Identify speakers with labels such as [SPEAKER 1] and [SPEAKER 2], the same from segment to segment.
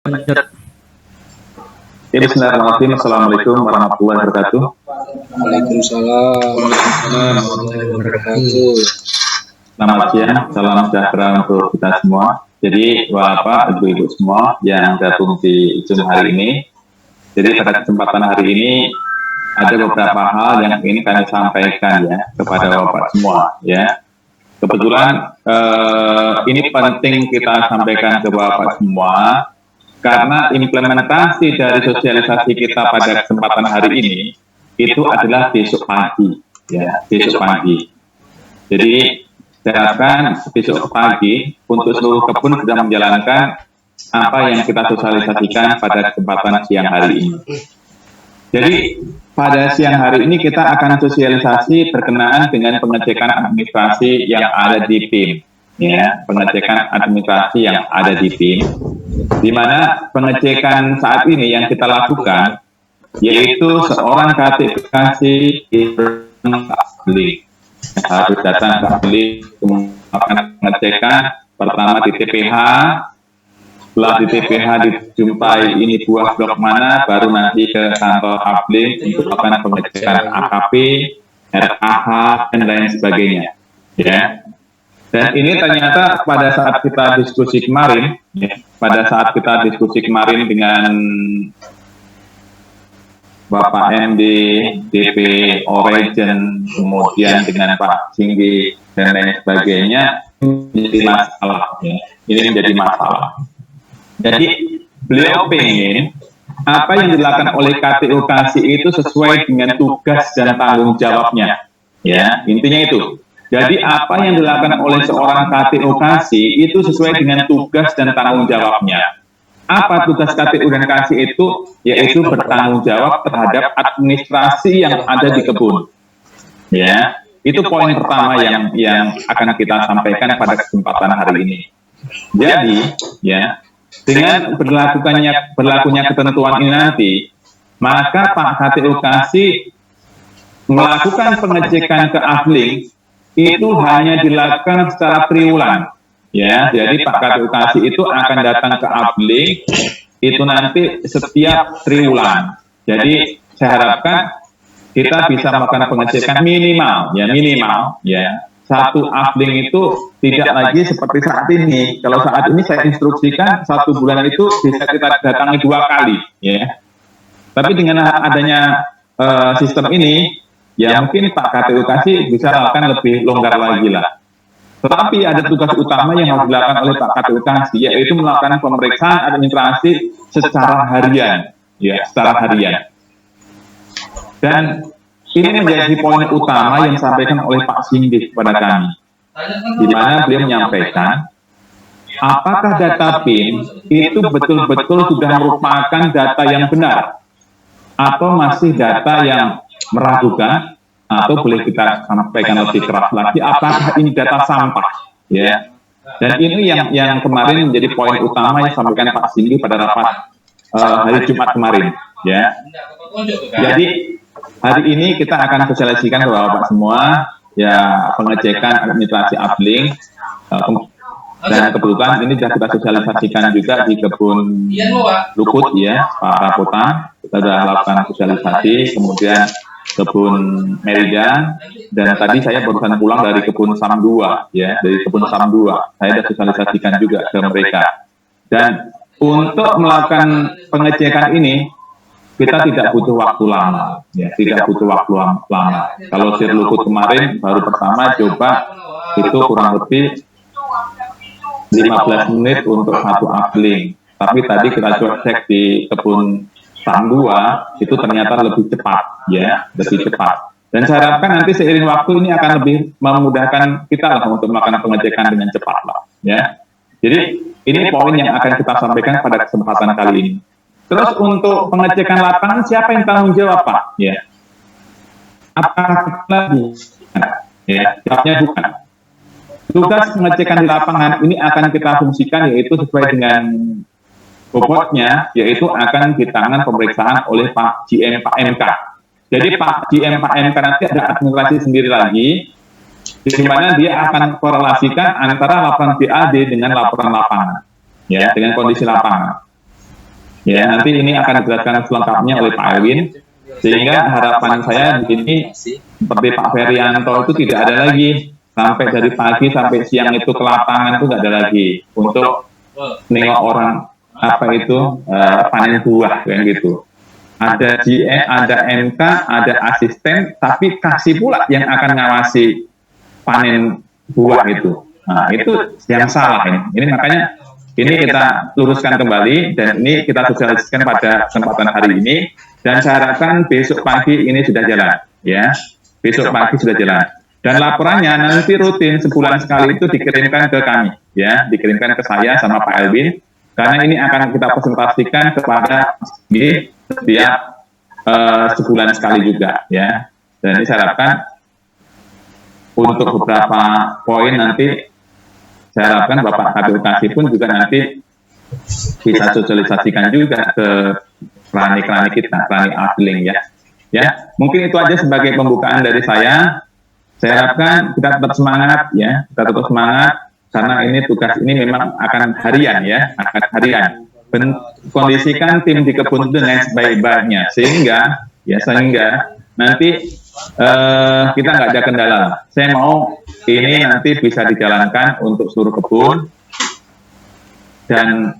[SPEAKER 1] Bismillahirrahmanirrahim. Assalamualaikum warahmatullahi wabarakatuh.
[SPEAKER 2] Waalaikumsalam warahmatullahi wabarakatuh.
[SPEAKER 1] Selamat siang, salam sejahtera untuk kita semua. Jadi, Bapak, Ibu-Ibu semua yang gabung di Zoom hari ini. Jadi, pada kesempatan hari ini ada beberapa hal yang ingin kami sampaikan ya kepada Bapak semua ya. Kebetulan ini penting kita sampaikan ke Bapak semua karena implementasi dari sosialisasi kita pada kesempatan hari ini itu adalah besok pagi ya, besok pagi. Jadi saya harapkan besok pagi untuk seluruh kebun sudah menjalankan apa yang kita sosialisasikan pada kesempatan siang hari ini. Jadi pada siang hari ini kita akan sosialisasi berkenaan dengan pengecekan administrasi yang ada di PIM, ya, pengecekan administrasi yang ada di PIM, di mana pengecekan saat ini yang kita lakukan yaitu seorang KTPKasi beli harus datang ke beli melakukan pengecekan pertama di TPH. Setelah di TPH dijumpai ini buah blok mana, baru nanti ke kantor Abling untuk melakukan pengecekan AKP, RAH, dan lain sebagainya. Ya. Dan ini ternyata pada saat kita diskusi kemarin, ya, dengan Bapak MD, DP Origin, kemudian dengan Pak Singgi, dan lain sebagainya, ini masalah. Ya. Ini menjadi masalah. Jadi beliau pengen apa yang dilakukan oleh KTU Kasi itu sesuai dengan tugas dan tanggung jawabnya. Ya, intinya itu. Jadi apa yang dilakukan oleh seorang KTU Kasi itu sesuai dengan tugas dan tanggung jawabnya. Apa tugas KTU dan Kasi itu? Yaitu bertanggung jawab terhadap administrasi yang ada di kebun. Ya, itu poin pertama yang akan kita sampaikan pada kesempatan hari ini. Jadi, ya, dengan berlakunya ketentuan ini nanti, maka Pak KTU Kasi melakukan pengecekan ke Abling itu hanya dilakukan secara triwulan. Ya, jadi Pak KTU Kasi itu akan datang ke Abling itu nanti setiap triwulan. Jadi saya harapkan kita bisa melakukan pengecekan minimal, ya. Satu Abling itu tidak lagi seperti saat ini. Kalau saat ini saya instruksikan 1 bulan itu bisa kita datangi 2 kali, ya. Tapi dengan adanya sistem ini, ya mungkin Pak KTU Kasi bisa melakukan lebih longgar lagi lah. Tetapi ada tugas utama yang harus dilakukan oleh Pak KTU Kasi, yaitu melakukan pemeriksaan administrasi secara harian, ya, secara harian. Dan ini menjadi poin utama yang disampaikan oleh Pak Sindik kepada kami, di mana beliau menyampaikan, apakah data PIM itu betul-betul sudah merupakan data yang benar, atau masih data yang meragukan, atau boleh kita sampaikan lebih keras lagi, apakah ini data sampah, ya. Dan ini yang kemarin menjadi poin utama yang disampaikan Pak Sindik pada rapat hari Jumat kemarin, ya. Jadi hari ini kita akan sosialisasikan ke Bapak semua ya pengecekan administrasi Abling dan kebetulan ini sudah kita sosialisasikan juga di kebun Lukut ya Pak Rapotan, kita sudah lakukan sosialisasi, kemudian kebun Meridan, dan tadi saya barusan pulang dari kebun Sam 2 ya, dari kebun Sam 2 saya sudah sosialisasikan juga ke mereka. Dan untuk melakukan pengecekan ini kita tidak butuh waktu lama, ya, tidak butuh waktu lama. Kalau Sirlukut kemarin baru pertama coba itu kurang lebih 15 menit untuk 1 Abling. Tapi tadi kita cek di kebun Sam 2 itu ternyata lebih cepat, ya, lebih cepat. Dan saya harapkan nanti seiring waktu ini akan lebih memudahkan kita lah untuk melakukan pengecekan dengan cepat lah, ya. Jadi ini poin yang akan kita sampaikan pada kesempatan kali ini. Terus untuk pengecekan lapangan siapa yang tanggung jawab, Pak? Ya. Apakah lagi? Ya, jawabnya bukan. Tugas pengecekan di lapangan ini akan kita fungsikan yaitu sesuai dengan bobotnya, yaitu akan di tangan pemeriksaan oleh Pak GM Pak MK. Jadi Pak GM Pak MK nanti ada administrasi sendiri lagi, di mana dia akan korelasikan antara laporan PAD dengan laporan lapangan, ya, dengan kondisi lapangan. Ya, nanti ini akan dijelaskan selengkapnya oleh Pak Erwin, sehingga harapan saya di sini seperti Pak Ferianto itu tidak ada lagi sampai dari pagi sampai siang itu ke lapangan itu nggak ada lagi untuk nengok orang apa itu panen buah kayak gitu. Ada GE, ada MK, ada asisten, tapi kasih pula yang akan ngawasi panen buah itu. Nah, itu yang salah ini. Ini makanya ini kita luruskan kembali dan ini kita sosialisasikan pada kesempatan hari ini dan saya harapkan besok pagi ini sudah jalan ya. Besok pagi sudah jalan. Dan laporannya nanti rutin sebulan sekali itu dikirimkan ke kami ya, dikirimkan ke saya sama Pak Elvin karena ini akan kita presentasikan kepada di setiap sebulan sekali juga ya. Dan ini saya harapkan untuk beberapa poin nanti saya harapkan Bapak Kadulkasi pun juga nanti bisa sosialisasikan juga ke klani-klani kita, klani Afling ya. Ya, mungkin itu aja sebagai pembukaan dari saya. Saya harapkan kita tetap semangat ya, kita tetap semangat karena ini tugas ini memang akan harian ya, akan harian. Kondisikan tim di kebun dengan sebaik-baiknya sehingga nanti kita nggak ada kendala. Saya mau ini nanti bisa dijalankan untuk seluruh kebun dan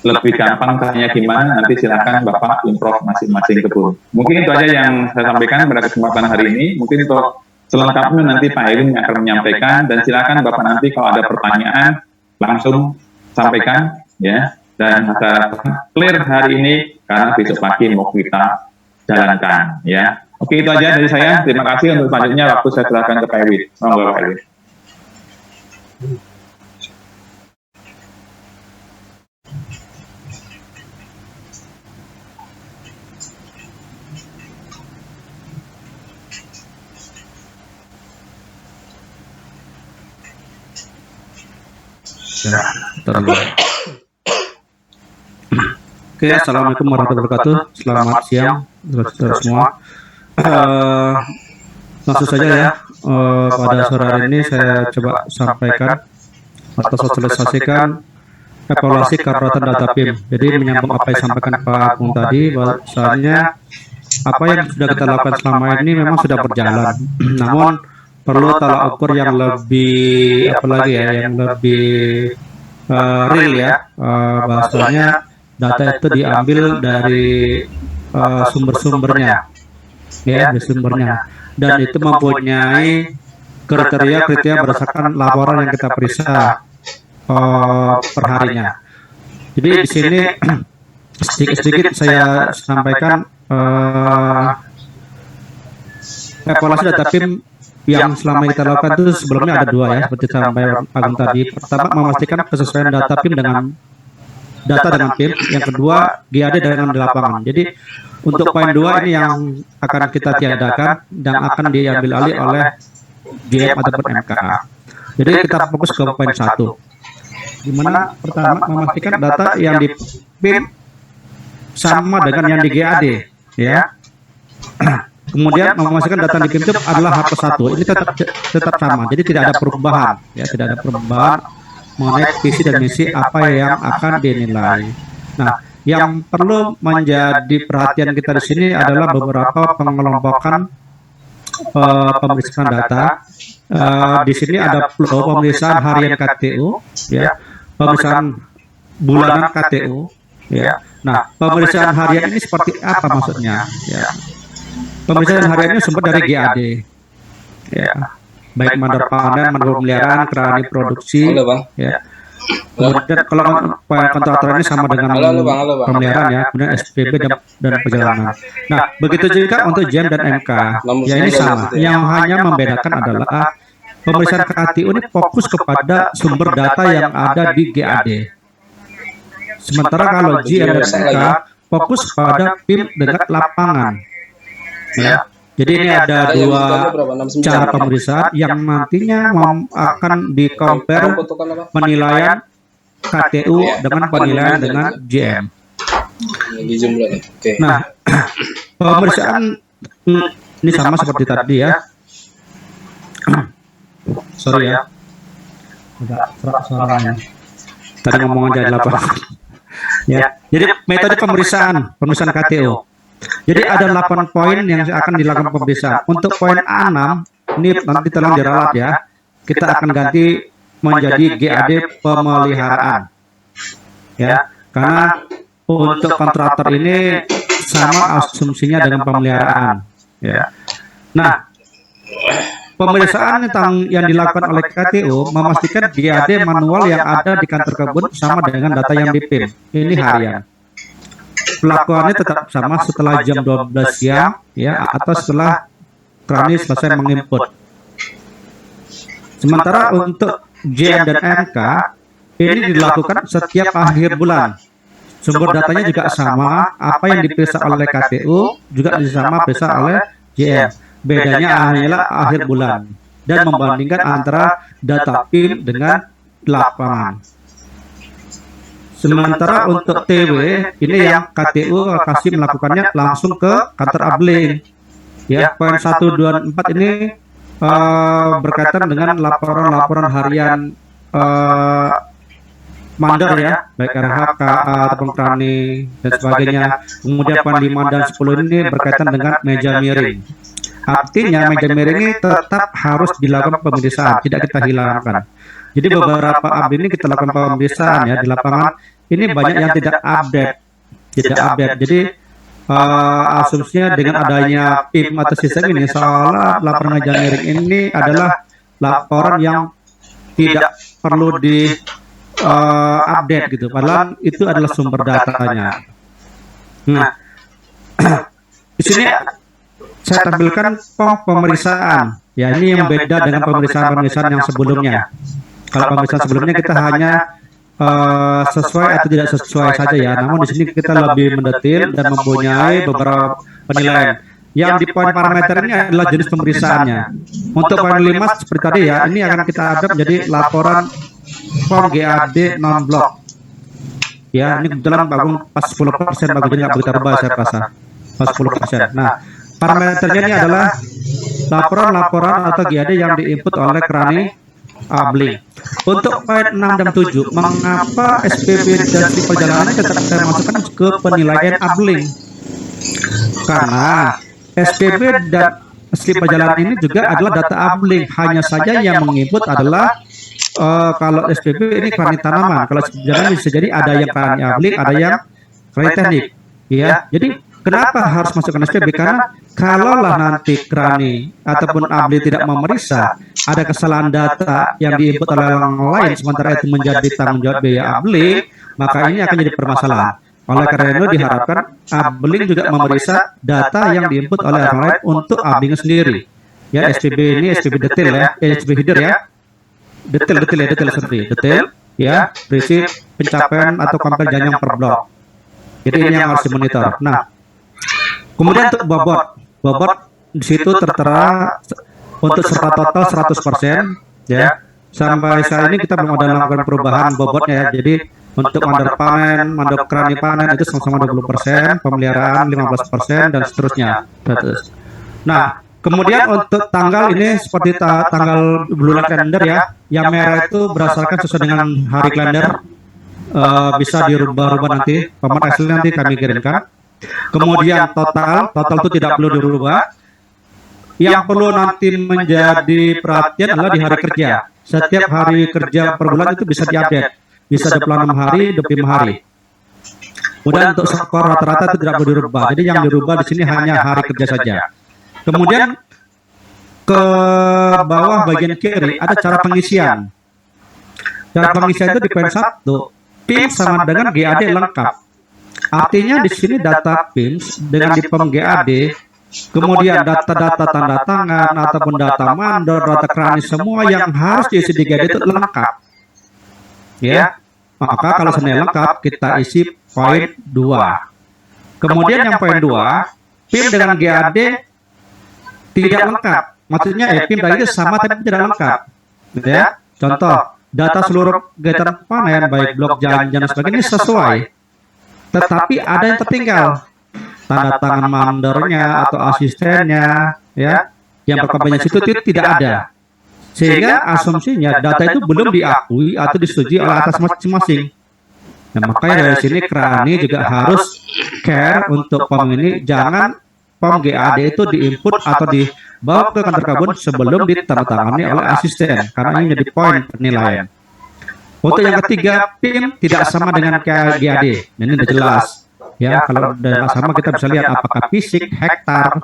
[SPEAKER 1] lebih gampang caranya gimana nanti silakan Bapak improve masing-masing kebun. Mungkin itu aja yang saya sampaikan pada kesempatan hari ini. Mungkin untuk selengkapnya nanti Pak Erwin akan menyampaikan dan silakan Bapak nanti kalau ada pertanyaan langsung sampaikan ya. Dan saya clear hari ini karena besok pagi mau kita jalankan ya. Oke, itu aja dari saya. Terima kasih untuk selanjutnya waktu saya serahkan ke Pak Erwin. Monggo Pak Erwin.
[SPEAKER 3] Oke, assalamualaikum warahmatullahi wabarakatuh. Selamat siang, saudara semua. Langsung saja ya, pada sore hari ini saya coba sampaikan atau sosialisasikan evaluasi kedaruratan data PIM. Jadi menyambung apa yang disampaikan Pak Agung tadi, bahwasanya apa yang sudah kita lakukan selama ini memang sudah berjalan. Namun perlu tolak ukur yang lebih yang lebih real ya, bahwasanya data itu diambil dari sumber-sumbernya ya, dari sumbernya, dan itu mempunyai kriteria berdasarkan laporan yang kita periksa perharinya. Jadi di sini sedikit-sedikit saya sampaikan evaluasi data PIM yang selama kita lakukan itu sebelumnya ada dua ya, seperti sampaikan Agung tadi. Pertama, memastikan kesesuaian data PIM dengan PIM. Yang kedua, GAD dengan di lapangan. Jadi untuk poin 2 ini yang akan kita tiadakan dan akan diambil alih oleh GM ataupun MK. Jadi kita fokus ke poin 1. Di mana pertama memastikan data yang di PIM sama dengan yang di GAD ya. Kemudian memastikan data di PIM itu adalah H+1. Ini tetap sama. Jadi tidak ada perubahan ya, tidak ada perubahan mengenai visi dan misi apa yang akan dinilai. Nah, yang perlu menjadi perhatian kita di sini adalah beberapa pengelompokan pemeriksaan data. Di sini ada flow pemeriksaan harian KTU, ya, pemeriksaan bulanan KTU, ya. Nah, pemeriksaan harian ini seperti apa maksudnya? Ya. Pemeriksaan harian ini sumber dari GAD, ya, baik mandor panen, mandor pemeliharaan, kerani produksi, ya. Kemudian kalau kontraktor ini sama dengan pemeliharaan ya, kemudian SPB dan perjalanan. Nah, begitu juga untuk JM dan MK, ya ini sama. Yang hanya membedakan adalah pemeriksaan KTU ini fokus kepada sumber data yang ada di GAD. Sementara kalau JM dan MK fokus pada PIM dengan lapangan. Ya. Jadi ini ada dua cara pemeriksaan yang nantinya akan di-compare penilaian KTU dengan penilaian dengan JM. Nah, pemeriksaan ini sama seperti tadi ya. Sorry ya. Agak serak suaranya. Tadi ngomong aja di lapangan. Ya. Jadi metode pemeriksaan KTO. Jadi ada 8 poin yang akan dilakukan pemeriksaan. Untuk poin A6 ini nanti tolong diralat ya. Kita akan ganti menjadi GAD pemeliharaan. Ya, karena untuk kontraktor ini sama asumsinya dengan pemeliharaan. Ya. Nah, pemeriksaan yang dilakukan oleh KTO memastikan GAD manual yang ada di kantor kebun sama dengan data yang di PIM. Ini harian. Pelakuannya tetap sama setelah jam 12 siang ya atau setelah Krani selesai menginput. Sementara untuk JN dan MK ini dilakukan setiap akhir bulan. Sumber datanya juga sama, apa yang diperiksa oleh KTO juga sama periksa oleh JN. Bedanya hanyalah akhir bulan dan membandingkan antara data PIM dengan lapangan. Sementara untuk TW ini yang KTU kasih melakukannya langsung ke kantor Abling. Ya, poin 1, 2, 4 ini berkaitan dengan laporan-laporan harian mandor ya, baik RHK ataupun Krani dan sebagainya. Kemudian poin 5 dan 10 ini berkaitan dengan meja miring. Artinya meja miring ini tetap harus dilakukan pemeriksaan, tidak kita hilangkan. Jadi beberapa Abling ini kita lakukan pemeriksaan ya di lapangan. Ini banyak yang tidak update. Jadi asumsinya dengan adanya PIM atau sistem ini seolah laporan meja miring ini adalah laporan yang tidak perlu di update gitu. Padahal itu adalah sumber datanya. Nah, di sini saya tampilkan pemeriksaan. Ya, ini yang beda dengan pemeriksaan yang sebelumnya. Kalau pemeriksaan sebelumnya kita hanya sesuai atau tidak sesuai saja ya. Namun di sini kita lebih mendetil dan mempunyai beberapa penilaian. Yang di poin parameter ini adalah jenis pemeriksaannya. Untuk poin 5 seperti tadi ya, ini akan kita update menjadi laporan form GAD non blok. Ya, ini kebetulan bangun pas 10%, bagusnya nggak begitu rubah saya rasa. Pas 10%. Nah, parameternya ini adalah laporan-laporan atau GAD yang diinput oleh Krani Abling. Untuk poin 6 dan 7, mengapa SPP dan slip perjalanan tetap saya masukkan ke penilaian Abling? Karena SPP dan slip perjalanan ini juga adalah data Abling, hanya saja yang menginput adalah kalau SPP ini Krani tanaman, kalau slip perjalanan bisa jadi ada yang Krani Abling, ada yang Krani teknik. Ya, jadi kenapa harus masukkan SPP? Karena kalaulah nanti Krani ataupun Abling tidak memeriksa, ada kesalahan data yang diinput oleh orang lain, sementara itu menjadi tanggung jawab biaya Abling, maka ini akan jadi permasalahan. Oleh karena itu diharapkan Abling juga memeriksa data yang diinput oleh orang lain untuk Abling sendiri. Ya, SPB ini SPB detail ya, SPB header ya, detail ya, berisi pencapaian atau compare janjang per blok. Jadi ini yang harus dimonitor. Nah, kemudian untuk bobot di situ tertera untuk serta total 100% ya. Sampai saat ini kita belum ada melakukan perubahan bobotnya ya. Jadi untuk mandor panen, mandor Krani panen itu sama-sama 20%, pemeliharaan 15% dan seterusnya. Nah, kemudian untuk tanggal ini seperti tanggal bulan kalender ya. Yang merah itu berdasarkan sesuai dengan hari kalender. Bisa dirubah-rubah nanti, pemat hasil nanti kami kirimkan. Kemudian total itu tidak perlu dirubah. Yang perlu nanti menjadi perhatian adalah di hari kerja. Setiap hari kerja per bulan itu bisa diupdate, bisa 26 hari, 25 hari. Kemudian untuk skor rata-rata itu tidak perlu dirubah. Jadi yang dirubah di sini hanya hari kerja saja. Kemudian ke bawah bagian kiri ada cara pengisian. Cara pengisian itu di poin 1. PIM sama dengan GAD lengkap. Artinya di sini data PIM dengan di PEM GAD, kemudian data-data tanda tangan ataupun data mandor, data Krani semua yang harus diisi di GAD itu lengkap. Ya. Maka kalau semuanya lengkap kita isi poin 2. Kemudian yang poin 2, PIM dengan GAD tidak lengkap. Maksudnya PIM tadi itu sama tapi tidak lengkap. Ya. Contoh, data seluruh kegiatan panen baik blok jangan dan sebagainya sesuai, tetapi ada yang tertinggal, tanda tangan mandornya atau asistennya ya yang berkompetensi itu tidak ada, sehingga asumsinya data itu belum diakui atau disetujui oleh atas masing-masing. Nah, makanya dari sini Krani juga harus care untuk POM ini, jangan POM GAD itu diinput atau dibawa ke kantor Kabun sebelum ditandatangani oleh asisten, karena ini jadi poin penilaian. Untuk yang ketiga, PIM tidak sama dengan GAD. Ini udah jelas. Ya, kalau tidak sama kita bisa lihat apakah fisik, hektar,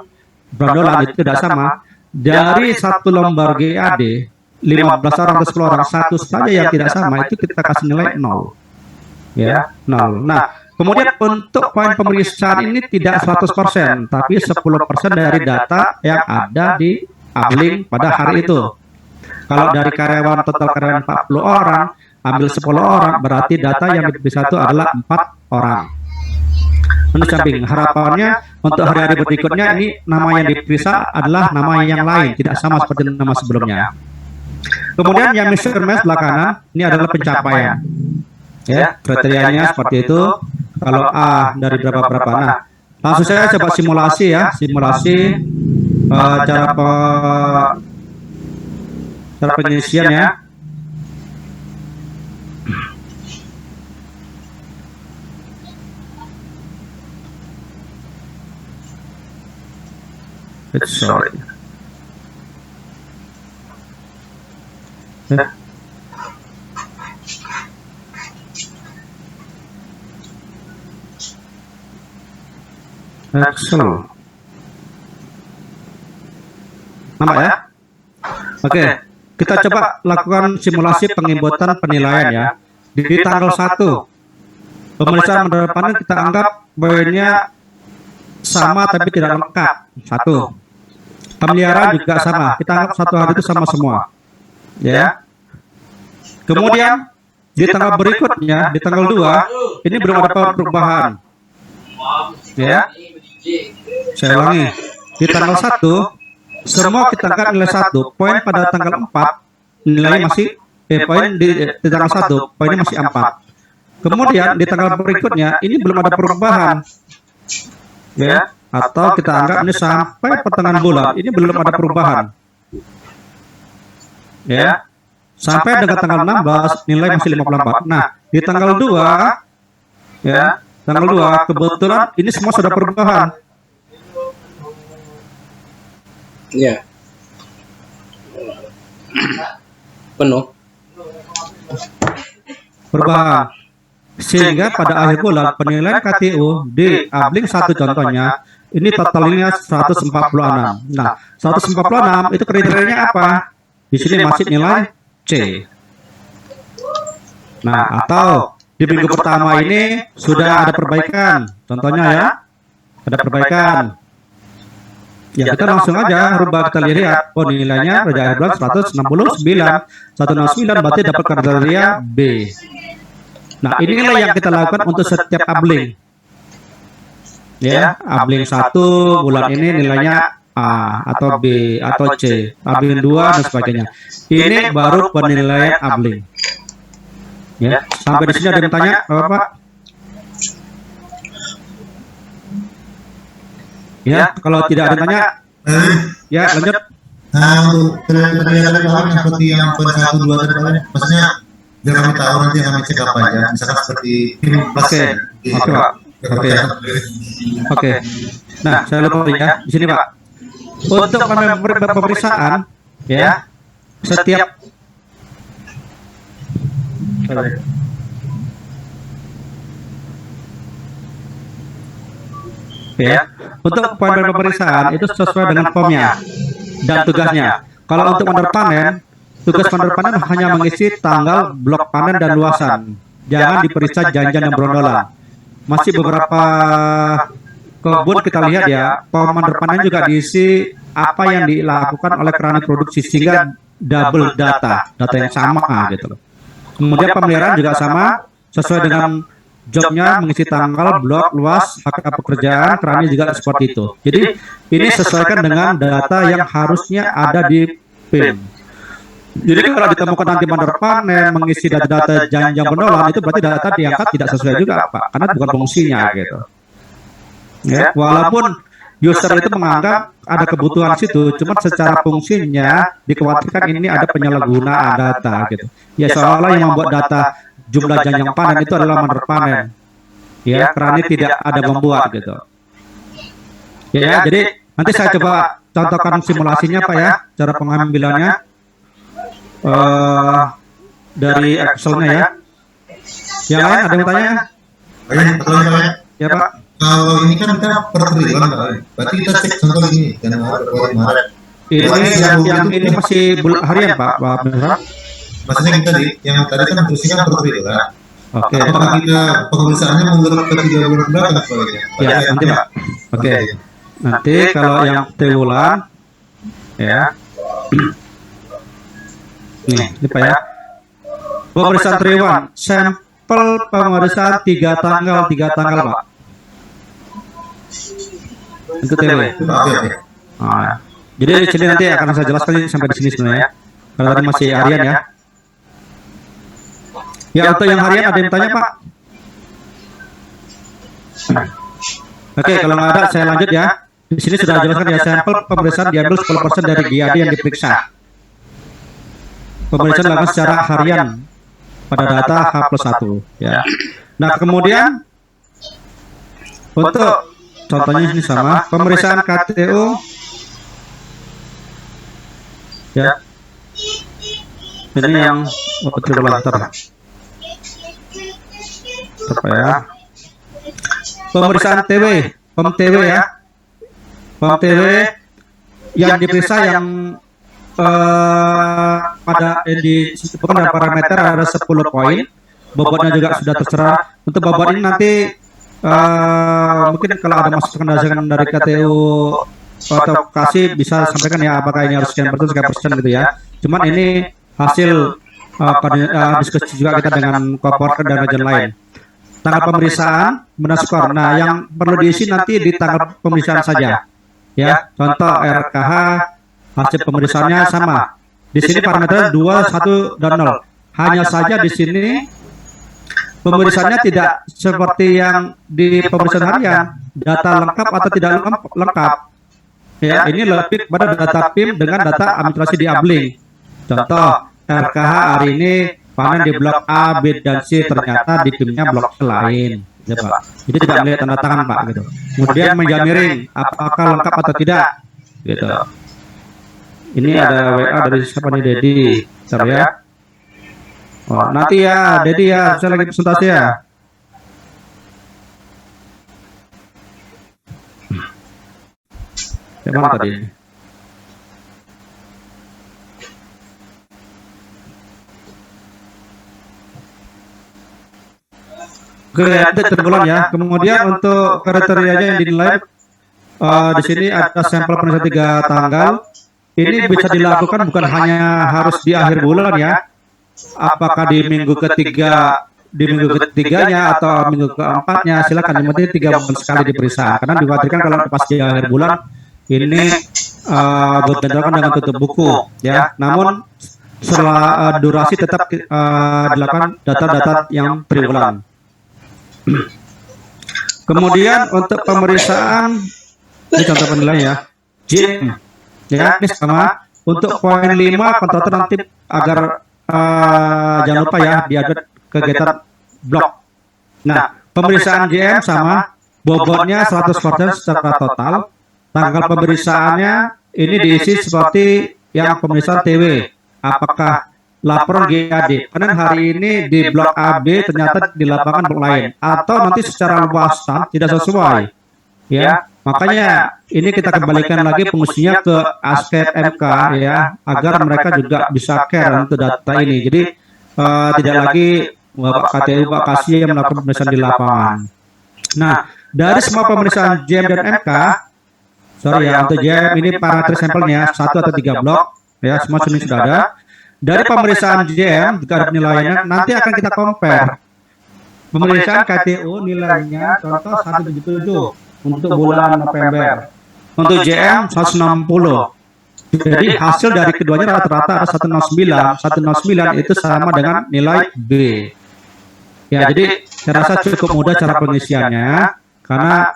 [SPEAKER 3] brondolan itu tidak sama. Dari satu lembar GAD, 15 orang atau 10 orang, satu saja yang tidak sama, itu kita kasih nilai 0. Ya, 0. Nah, kemudian untuk poin pemeriksaan ini tidak 100%, tapi 10% dari data yang ada di Abling pada hari itu. Kalau dari karyawan, total karyawan 40 orang, ambil 10 orang, berarti data yang diperiksa itu adalah 4 orang. Di samping harapannya untuk hari-hari berikutnya ini nama yang diperiksa adalah nama yang lain, tidak sama seperti nama sebelumnya. Kemudian yang measurement sebelah kanan ini adalah pencapaian. Ya, kriterianya seperti itu. Kalau A dari berapa-berapa. Nah, langsung saya coba simulasi ya, simulasi cara pengisian ya. Sorry. Ya. Excel. Nampak ya? Oke, kita coba lakukan simulasi penginputan penilaian ya. Di tanggal 1, pemeriksaan penerapan kita anggap poinnya sama tapi tidak lengkap. 1. Pemeliharaan juga sama. Kita anggap satu hari itu sama semua. Ya. Kemudian di tanggal berikutnya, di tanggal 2, ini belum ada perubahan. Ya. Saya ulangi. Di tanggal 1, semua kita angkat nilai 1. Poin pada tanggal 4, nilainya masih poin di tanggal 1, poinnya masih 4. Kemudian di tanggal berikutnya, ini belum ada perubahan. Ya, atau kita anggap ini sampai pertengahan bulan, ini belum ada perubahan. Ya. Sampai dengan tanggal 16 nilai masih 54. Nah, di tanggal 2 ya, tanggal 2 kebetulan ini semua sudah perubahan.
[SPEAKER 2] Ya. Penuh.
[SPEAKER 3] Perubahan. Sehingga pada akhir bulan penilaian KTU di Abling 1 contohnya ini totalnya 146. Nah, 146 itu kriterianya apa? Di sini masih nilai C. Nah, atau di minggu pertama ini sudah ada perbaikan. Contohnya ya, ada perbaikan. Ya, kita langsung aja rubah, kita lihat. Oh, nilainya pada akhir bulan 169. 169 berarti dapat kriteria B. Nah, inilah yang kita lakukan untuk setiap Abling. Ya, Abling 1 bulan ini nilainya A atau B atau C, Abling 2 dan sebagainya. Ini baru penilaian Abling. Ya, sampai di sini ada yang tanya, Bapak? Ya, kalau tidak ada yang tanya, ya lanjut.
[SPEAKER 4] Nah, untuk kriteria lain seperti yang poin 1, 2 tadi, maksudnya biar kami tahu nanti kami cek apa aja, misalkan seperti plus.
[SPEAKER 3] Oke, Pak. Oke. Nah, saya lupa ya, di sini Pak. Untuk pemeriksaan, ya, setiap ya, untuk poin pemeriksaan itu sesuai dengan POM-nya dan tugasnya. Kalau untuk penerpanen, tugas penerpanen hanya mengisi tanggal, blok panen dan luasan. Jangan diperiksa janjian dan brondolan. Masih beberapa kebun kita lihat ya, POM penerpanen juga diisi apa yang dilakukan oleh Krani produksi sehingga double data yang sama gitu loh. Kemudian pemeliharaan juga sama, sesuai dengan jobnya, mengisi tanggal, blok, luas, hak pekerjaan, Krani juga seperti itu. Jadi ini sesuaikan dengan data yang harusnya ada di PIM. Jadi kalau ditemukan nanti penerpanen mengisi data-data janjang pendolan, itu berarti data diangkat tidak sesuai juga Pak, karena bukan fungsinya gitu. Ya, walaupun user itu menganggap ada kebutuhan situ, cuma secara fungsinya dikhawatirkan ini ada penyalahgunaan data gitu. Ya, seolah yang membuat data jumlah janjang panen itu adalah menurut panen. Ya, karena ini tidak ada membuat gitu. Ya, jadi nanti saya coba contohkan simulasinya Pak ya, cara pengambilannya dari Excel-nya ya. Yang lain ada yang tanya? Ya Pak.
[SPEAKER 4] Kalau ini kan kita per triwulan Pak. Berarti kita cek contoh ini Januari, Februari, Maret.
[SPEAKER 3] Yang ini masih harian Pak.
[SPEAKER 4] Maksudnya kita yang tadi kan terusnya per triwulan.
[SPEAKER 3] Oke.
[SPEAKER 4] Apakah kita pemeriksaannya mundur ke 3 bulan belakang Pak?
[SPEAKER 3] Ya, nanti Pak. Oke. Nanti kalau yang triwulan ya. Nih, ini Pak ya. Pemeriksaan triwulan, sampel pemeriksaan 3 tanggal Pak. Itu TW. Nah, jadi di sini nanti akan saya jelaskan sampai di sini sebenarnya. Karena tadi masih harian ya. Ya, untuk yang harian ada yang tanya Pak? Oke, kalau nggak ada saya lanjut ya. Di sini sudah jelaskan ya, sampel pemeriksaan diambil 10% dari GAD yang diperiksa. Pemeriksaan dilakukan secara harian pada data H+1 ya. Nah, kemudian untuk contohnya ini sama pemeriksaan KTU ya. Ini yang triwulan apa ya? Pemeriksaan PEM-TW ya. PEM-TW yang diperiksa yang pada di parameter ada 10 poin. Bobotnya juga sudah terserah. Untuk bobot ini nanti mungkin kalau ada masukan dari KTU atau kasih bisa sampaikan ya, apakah ini harus sekian persen gitu ya. Cuman ini hasil diskusi juga kita dengan korporat dan agen lain. Tanggal pemeriksaan menskor. Nah, yang perlu diisi nanti di tanggal pemeriksaan saja. Ya, contoh RKH hasil pemeriksaannya sama. Di sini parameter 2, 1 dan 0. Hanya saja di sini pemeriksaannya tidak seperti yang di pemeriksaan harian, data lengkap atau tidak lengkap. Ya, ini lebih pada data PIM dengan data administrasi di Abling. Contoh RKH hari ini panen di blok A, B, dan C, ternyata di PIM-nya blok lain, ya Pak. Jadi tidak melihat tanda tangan Pak gitu. Kemudian menjamirin apakah lengkap atau tidak, gitu. Ini ada WA dari siapa nih, Dedi, bentar ya. Oh, nanti ya, Dedi ya, saya lagi presentasi ya. Yang mana tadi? Oke, triwulan ya. Kemudian untuk kriterianya yang dinilai di sini ada sampel pemeriksaan 3 tanggal. Ini bisa dilakukan bukan hanya harus di akhir bulan ya. Apakah di minggu ketiganya atau minggu keempatnya, silakan. Yang penting 3 bulan sekali diperiksa. Karena dikhawatirkan kalau pas di akhir bulan ini berbentrokan dengan tutup buku ya. Namun setelah durasi tetap dilakukan data-data yang triwulan. Kemudian untuk pemeriksaan ini contoh penilaian ya, JM ya, ini sama. Untuk poin 5 kontraktor nanti agar jangan lupa ya diatur kegiatan blok. Nah, pemeriksaan JM sama, bobotnya 100% secara total. Tanggal pemeriksaannya ini diisi seperti yang pemeriksaan TW. Apakah laporan GAD panen hari ini di blok AB ternyata di lapangan blok lain, atau nanti secara luasan tidak sesuai ya. Makanya ini kita kembalikan lagi fungsinya ke ASKET MK ya, agar mereka juga bisa care untuk data ini. Jadi tidak lagi Bapak KTU Pak Kasih yang melakukan pemeriksaan di lapangan. Nah, dari semua pemeriksaan JM dan MK, sorry ya, untuk JM ini parameter sampelnya 1 atau 3 blok ya, semua sini sudah ada. Dari pemeriksaan JM jika ada penilaiannya, nanti akan kita compare. Pemeriksaan KTU nilainya contoh 177 untuk bulan November. Untuk JM 160. Jadi hasil dari keduanya rata-rata ada 109. 109 itu sama dengan nilai B. Ya, jadi saya rasa cukup mudah cara pengisiannya, karena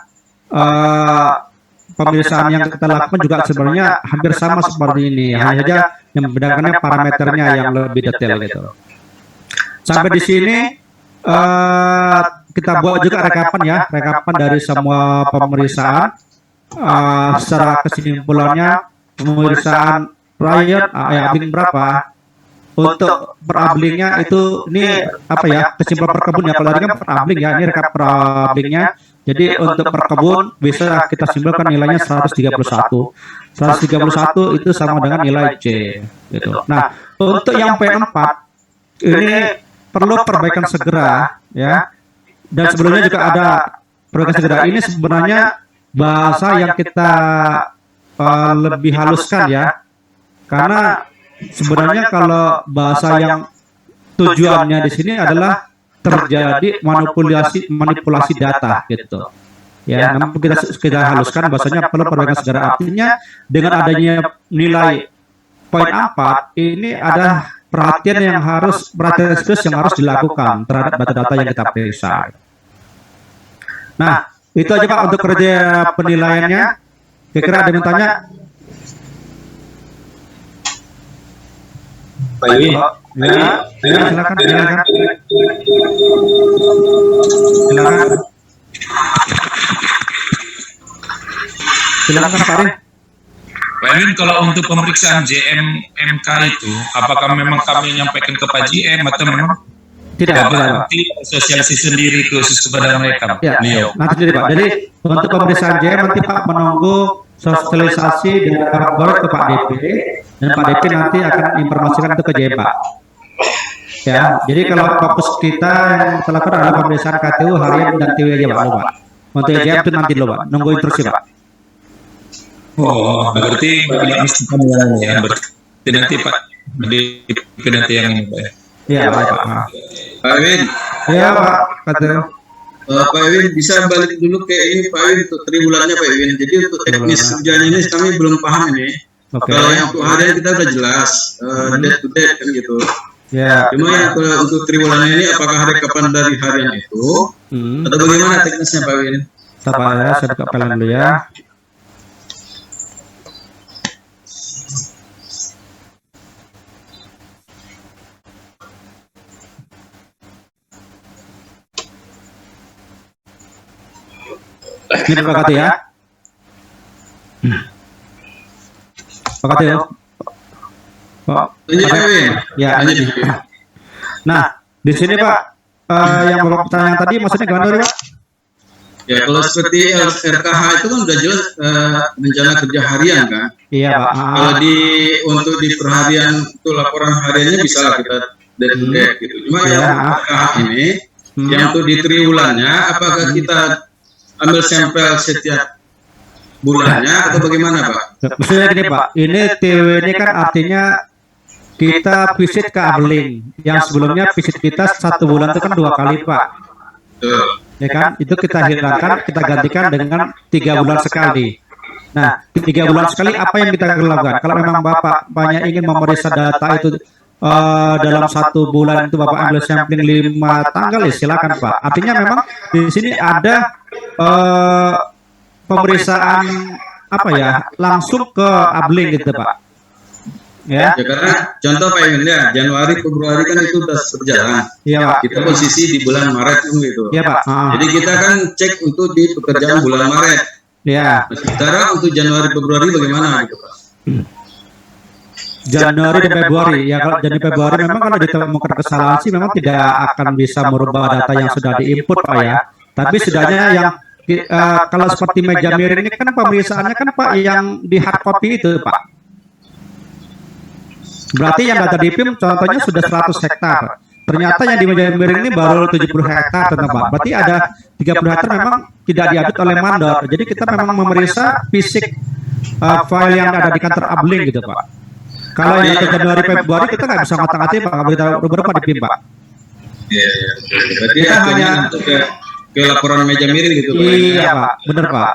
[SPEAKER 3] pemeriksaan yang kita lakukan juga sebenarnya hampir sama seperti ini. Hanya saja yang membedakannya parameternya yang lebih detail gitu. Sampai di sini kita buat juga rekapan dari semua pemeriksaan. Secara kesimpulannya pemeriksaan Ryan abling berapa, untuk perablingnya itu ini apa ya, kesimpulan per kebun ya, kalau tadi kan per abling ya, ini rekap per ablingnya. Jadi untuk per kebun bisa kita simpulkan nilainya 131 itu sama dengan nilai C gitu. Nah untuk yang P4 ini perlu perbaikan segera ya, dan sebelumnya juga ada perbaikan segera. Ini sebenarnya bahasa yang kita lebih haluskan ya, karena sebenarnya kalau bahasa yang tujuannya di sini adalah terjadi manipulasi data gitu ya, namun kita haluskan bahasanya perlu perbaikan segera. Artinya dengan adanya nilai poin 4 ini ada perhatian serius yang harus dilakukan terhadap data-data yang kita periksa. Nah itu aja Pak untuk kerja penilaiannya. Kira-kira ada yang tanya?
[SPEAKER 1] Baik.
[SPEAKER 3] Ya, silakan. Silakan Pak Arin.
[SPEAKER 5] Pak Edwin, kalau untuk pemeriksaan JMMK itu, apakah memang kami menyampaikan ke Pak JM atau memang
[SPEAKER 3] Tidak.
[SPEAKER 5] nanti sosialisasi sendiri khusus kepada mereka?
[SPEAKER 3] Ya, nanti sendiri Pak. Jadi untuk pemeriksaan JM nanti Pak menunggu sosialisasi dari kabar ke Pak DP, dan Pak DP nanti akan informasikan itu ke JM Pak. Ya, jadi kalau fokus kita yang kita lakukan adalah pemeriksaan KTU harian dan TW aja Pak. Untuk JM itu nanti dulu Pak, nunggu instruksi Pak.
[SPEAKER 5] Oh, berarti mesti kami ya. Berarti nanti Pak DP nanti yang ini Pak.
[SPEAKER 3] Iya Pak.
[SPEAKER 6] Pak Edwin,
[SPEAKER 3] Iya Pak, KTU.
[SPEAKER 6] Pak Edwin bisa balik dulu ke ini Pak Edwin untuk triwulannya Pak Edwin. Jadi untuk teknis kerjaan ini kami belum paham ini.
[SPEAKER 3] Oke.
[SPEAKER 6] Kalau yang untuk harian kita udah jelas, date to date kan gitu.
[SPEAKER 3] Ya.
[SPEAKER 6] Cuma yang untuk triwulannya ini apakah rekapan dari harian itu atau bagaimana teknisnya Pak Edwin?
[SPEAKER 3] Sabar ya, saya buka pelan dulu ya. Ini Pak Kati ya. Pak Kati ya. Pak.
[SPEAKER 6] Lanjut Pak Edwin.
[SPEAKER 3] Ya.
[SPEAKER 6] Lanjut.
[SPEAKER 3] Nah, di sini Pak, yang Bapak pertanyaan tadi maksudnya gimana tadi Pak?
[SPEAKER 6] Ya kalau seperti RKH itu kan udah jelas rencana kerja harian kan.
[SPEAKER 3] Iya Pak.
[SPEAKER 6] Kalau untuk di perharian itu laporan hariannya bisa lah kita date to date gitu. Cuma yang RKH ini yang untuk di triwulannya apakah kita ambil sampel setiap bulannya atau bagaimana Pak?
[SPEAKER 3] Maksudnya gini Pak, ini TW ini kan artinya kita visit ke abling. Yang sebelumnya visit kita 1 bulan itu kan 2 kali Pak.
[SPEAKER 6] Betul.
[SPEAKER 3] Ya kan, itu kita hilangkan, kita gantikan dengan 3 bulan sekali. Nah, 3 bulan sekali apa yang kita lakukan? Kalau memang Bapak banyak ingin memeriksa data itu dalam 1 bulan itu Bapak ambil sampling 5 tanggal, ya silakan Pak. Artinya memang di sini ada pemeriksaan apa ya, langsung ke abling gitu Pak. Ya.
[SPEAKER 6] Ya karena contoh Pak Imin ya, Januari Februari kan itu sudah berjalan.
[SPEAKER 3] Iya Pak.
[SPEAKER 6] Kita posisi di bulan Maret gitu.
[SPEAKER 3] Iya Pak.
[SPEAKER 6] Jadi kita kan cek untuk di pekerjaan bulan Maret.
[SPEAKER 3] Ya.
[SPEAKER 6] Sementara untuk Januari Februari bagaimana gitu Pak?
[SPEAKER 3] Januari dan Februari ya, kalau Januari Februari memang kalau ditemukan kesalahan sih memang tidak akan bisa merubah data yang sudah diinput Pak ya. Tapi setidaknya yang kalau seperti meja miring ini kan pemeriksaannya kan Pak yang di hard copy itu Pak. Berarti yang data di PIM contohnya sudah 100 hektar. Ternyata yang di meja miring ini baru 70 hektar Pak. Berarti ada 30 hektar memang tidak diaudit oleh mandor. Jadi kita memang memeriksa fisik file yang ada di kantor abling gitu Pak. Kalau yang data Januari Februari kita nggak bisa ngata-ngatain Pak, nggak bisa berapa di PIM Pak.
[SPEAKER 6] Iya. Berarti
[SPEAKER 3] Kita hanya
[SPEAKER 6] untuk ke laporan meja miring gitu Pak.
[SPEAKER 3] Iya Pak, bener Pak.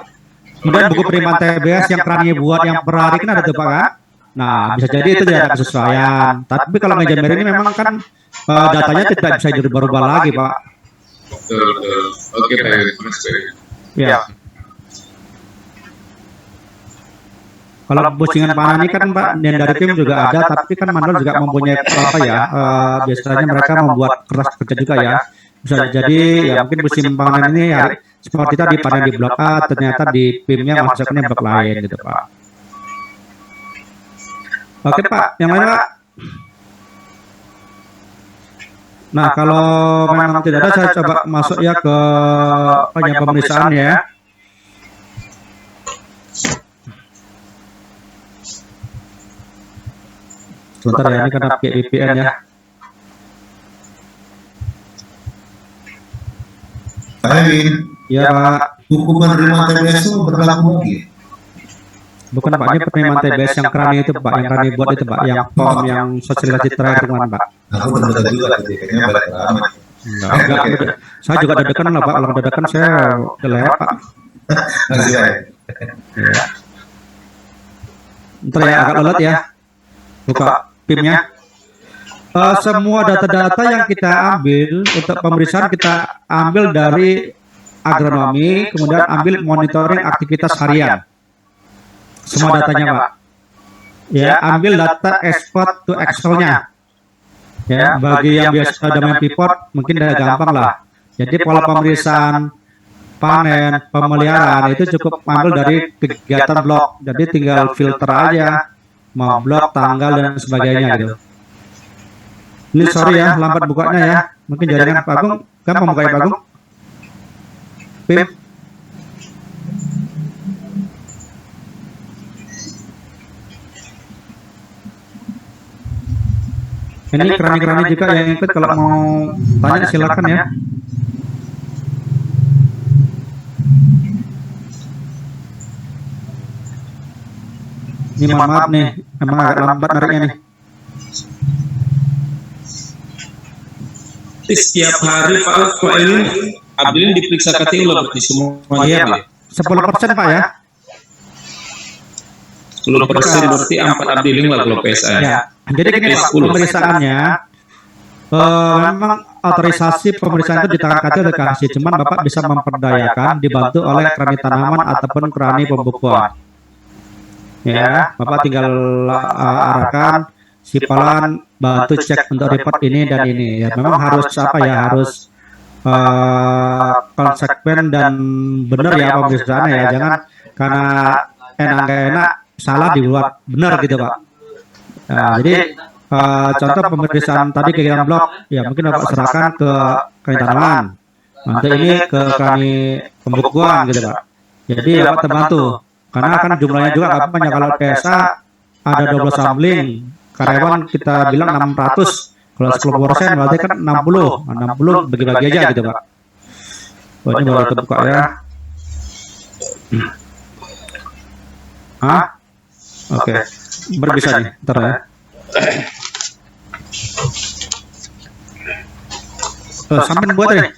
[SPEAKER 3] Kemudian buku penerimaan TBS yang Krani buat yang per hari kan ada tuh Pak kan? Nah bisa jadi itu tidak ada kesesuaian. Tapi kalau meja miring ini memang kan datanya tidak bisa dirubah-rubah lagi Pak.
[SPEAKER 6] Betul. Oke Pak Imin, makasih.
[SPEAKER 3] Ya. Kalau bocingan panah ini kan Pak, yang dari tim juga ada, tapi kan mandor juga mempunyai apa ya, biasanya mereka membuat kertas kerja juga ya. Bisa jadi ya mungkin musim panen ini ya seperti tadi panen di blok A, ternyata di PIM-nya masuknya blok lain gitu Pak. Oke Pak, yang lain Pak. Nah kalau memang tidak ada, saya coba masuk ya ke pemeriksaan ya. Sebentar ya, ini karena VPN ya.
[SPEAKER 4] Pak Ewin,
[SPEAKER 3] Ya Pak,
[SPEAKER 4] buku penerimaan TBS itu berlaku lagi.
[SPEAKER 3] bukan Pak, ini penerimaan TBS yang Krani itu Pak, yang Krani buat itu Pak, yang form yang sosialisasi terakhir kemarin Pak.
[SPEAKER 4] Aku benar juga kayaknya balik lama.
[SPEAKER 3] Enggak, saya juga dadakan lah Pak, kalau dadakan saya udah lewat Pak.
[SPEAKER 4] Masih baik.
[SPEAKER 3] Ya. Ntar ya agak lelet ya, buka PIM-nya. Semua data-data yang kita ambil untuk pemeriksaan kita ambil dari agronomi, kemudian ambil monitoring aktivitas harian. Semua datanya Pak. Ya, ambil data export to Excel-nya. Ya, bagi yang biasa ada main pivot mungkin udah gampang lah. Jadi pola pemeriksaan panen, pemeliharaan itu cukup ambil dari kegiatan blok. Jadi tinggal filter aja mau blok, tanggal dan sebagainya gitu. Ini sorry ya, lambat bukanya ya. Mungkin jaringan Pak Agung, gampang bukanya Pak Agung. PIM. Ini kerani-kerani juga yang ikut, kalau mau tanya silakan ya. Ini mohon maaf nih, emang agak lambat nariknya nih.
[SPEAKER 5] Setiap hari Pak Ewin, Abdilin diperiksa KTU loh berarti semuanya
[SPEAKER 3] Iya
[SPEAKER 5] ya.
[SPEAKER 3] Pak, 10% Pak ya.
[SPEAKER 5] 10% berarti 4 Abdilin lah kalau PSA.
[SPEAKER 3] Ya, jadi gini Pak,
[SPEAKER 5] 10.
[SPEAKER 3] pemeriksaannya memang otorisasi pemeriksaan itu di tangan KTU udah kasih, cuman Bapak bisa memperdayakan dibantu oleh kerani tanaman ataupun kerani pembukuan. Ya, Bapak tinggal arahkan sipalan bantu cek untuk report ini dan ini. Ya, memang harus apa ya, harus konsekuen dan benar ya pemeriksaannya ya, jangan karena enak nggak enak salah dibuat benar gitu Pak. Nah, jadi contoh pemeriksaan tadi kegiatan blok, ya mungkin Bapak serahkan ke kerani tanaman, nanti ini ke kerani pembukuan gitu Pak. Jadi Bapak terbantu, karena kan jumlahnya juga nggak banyak. Kalau PSA ada 12 sampling, karyawan kita bilang 600, kalau 10% berarti kan 60 bagi-bagi aja gitu Pak. Oh, ini baru terbuka ya. Oke. Berbisa nih, ntar ya. Sampai buat nih.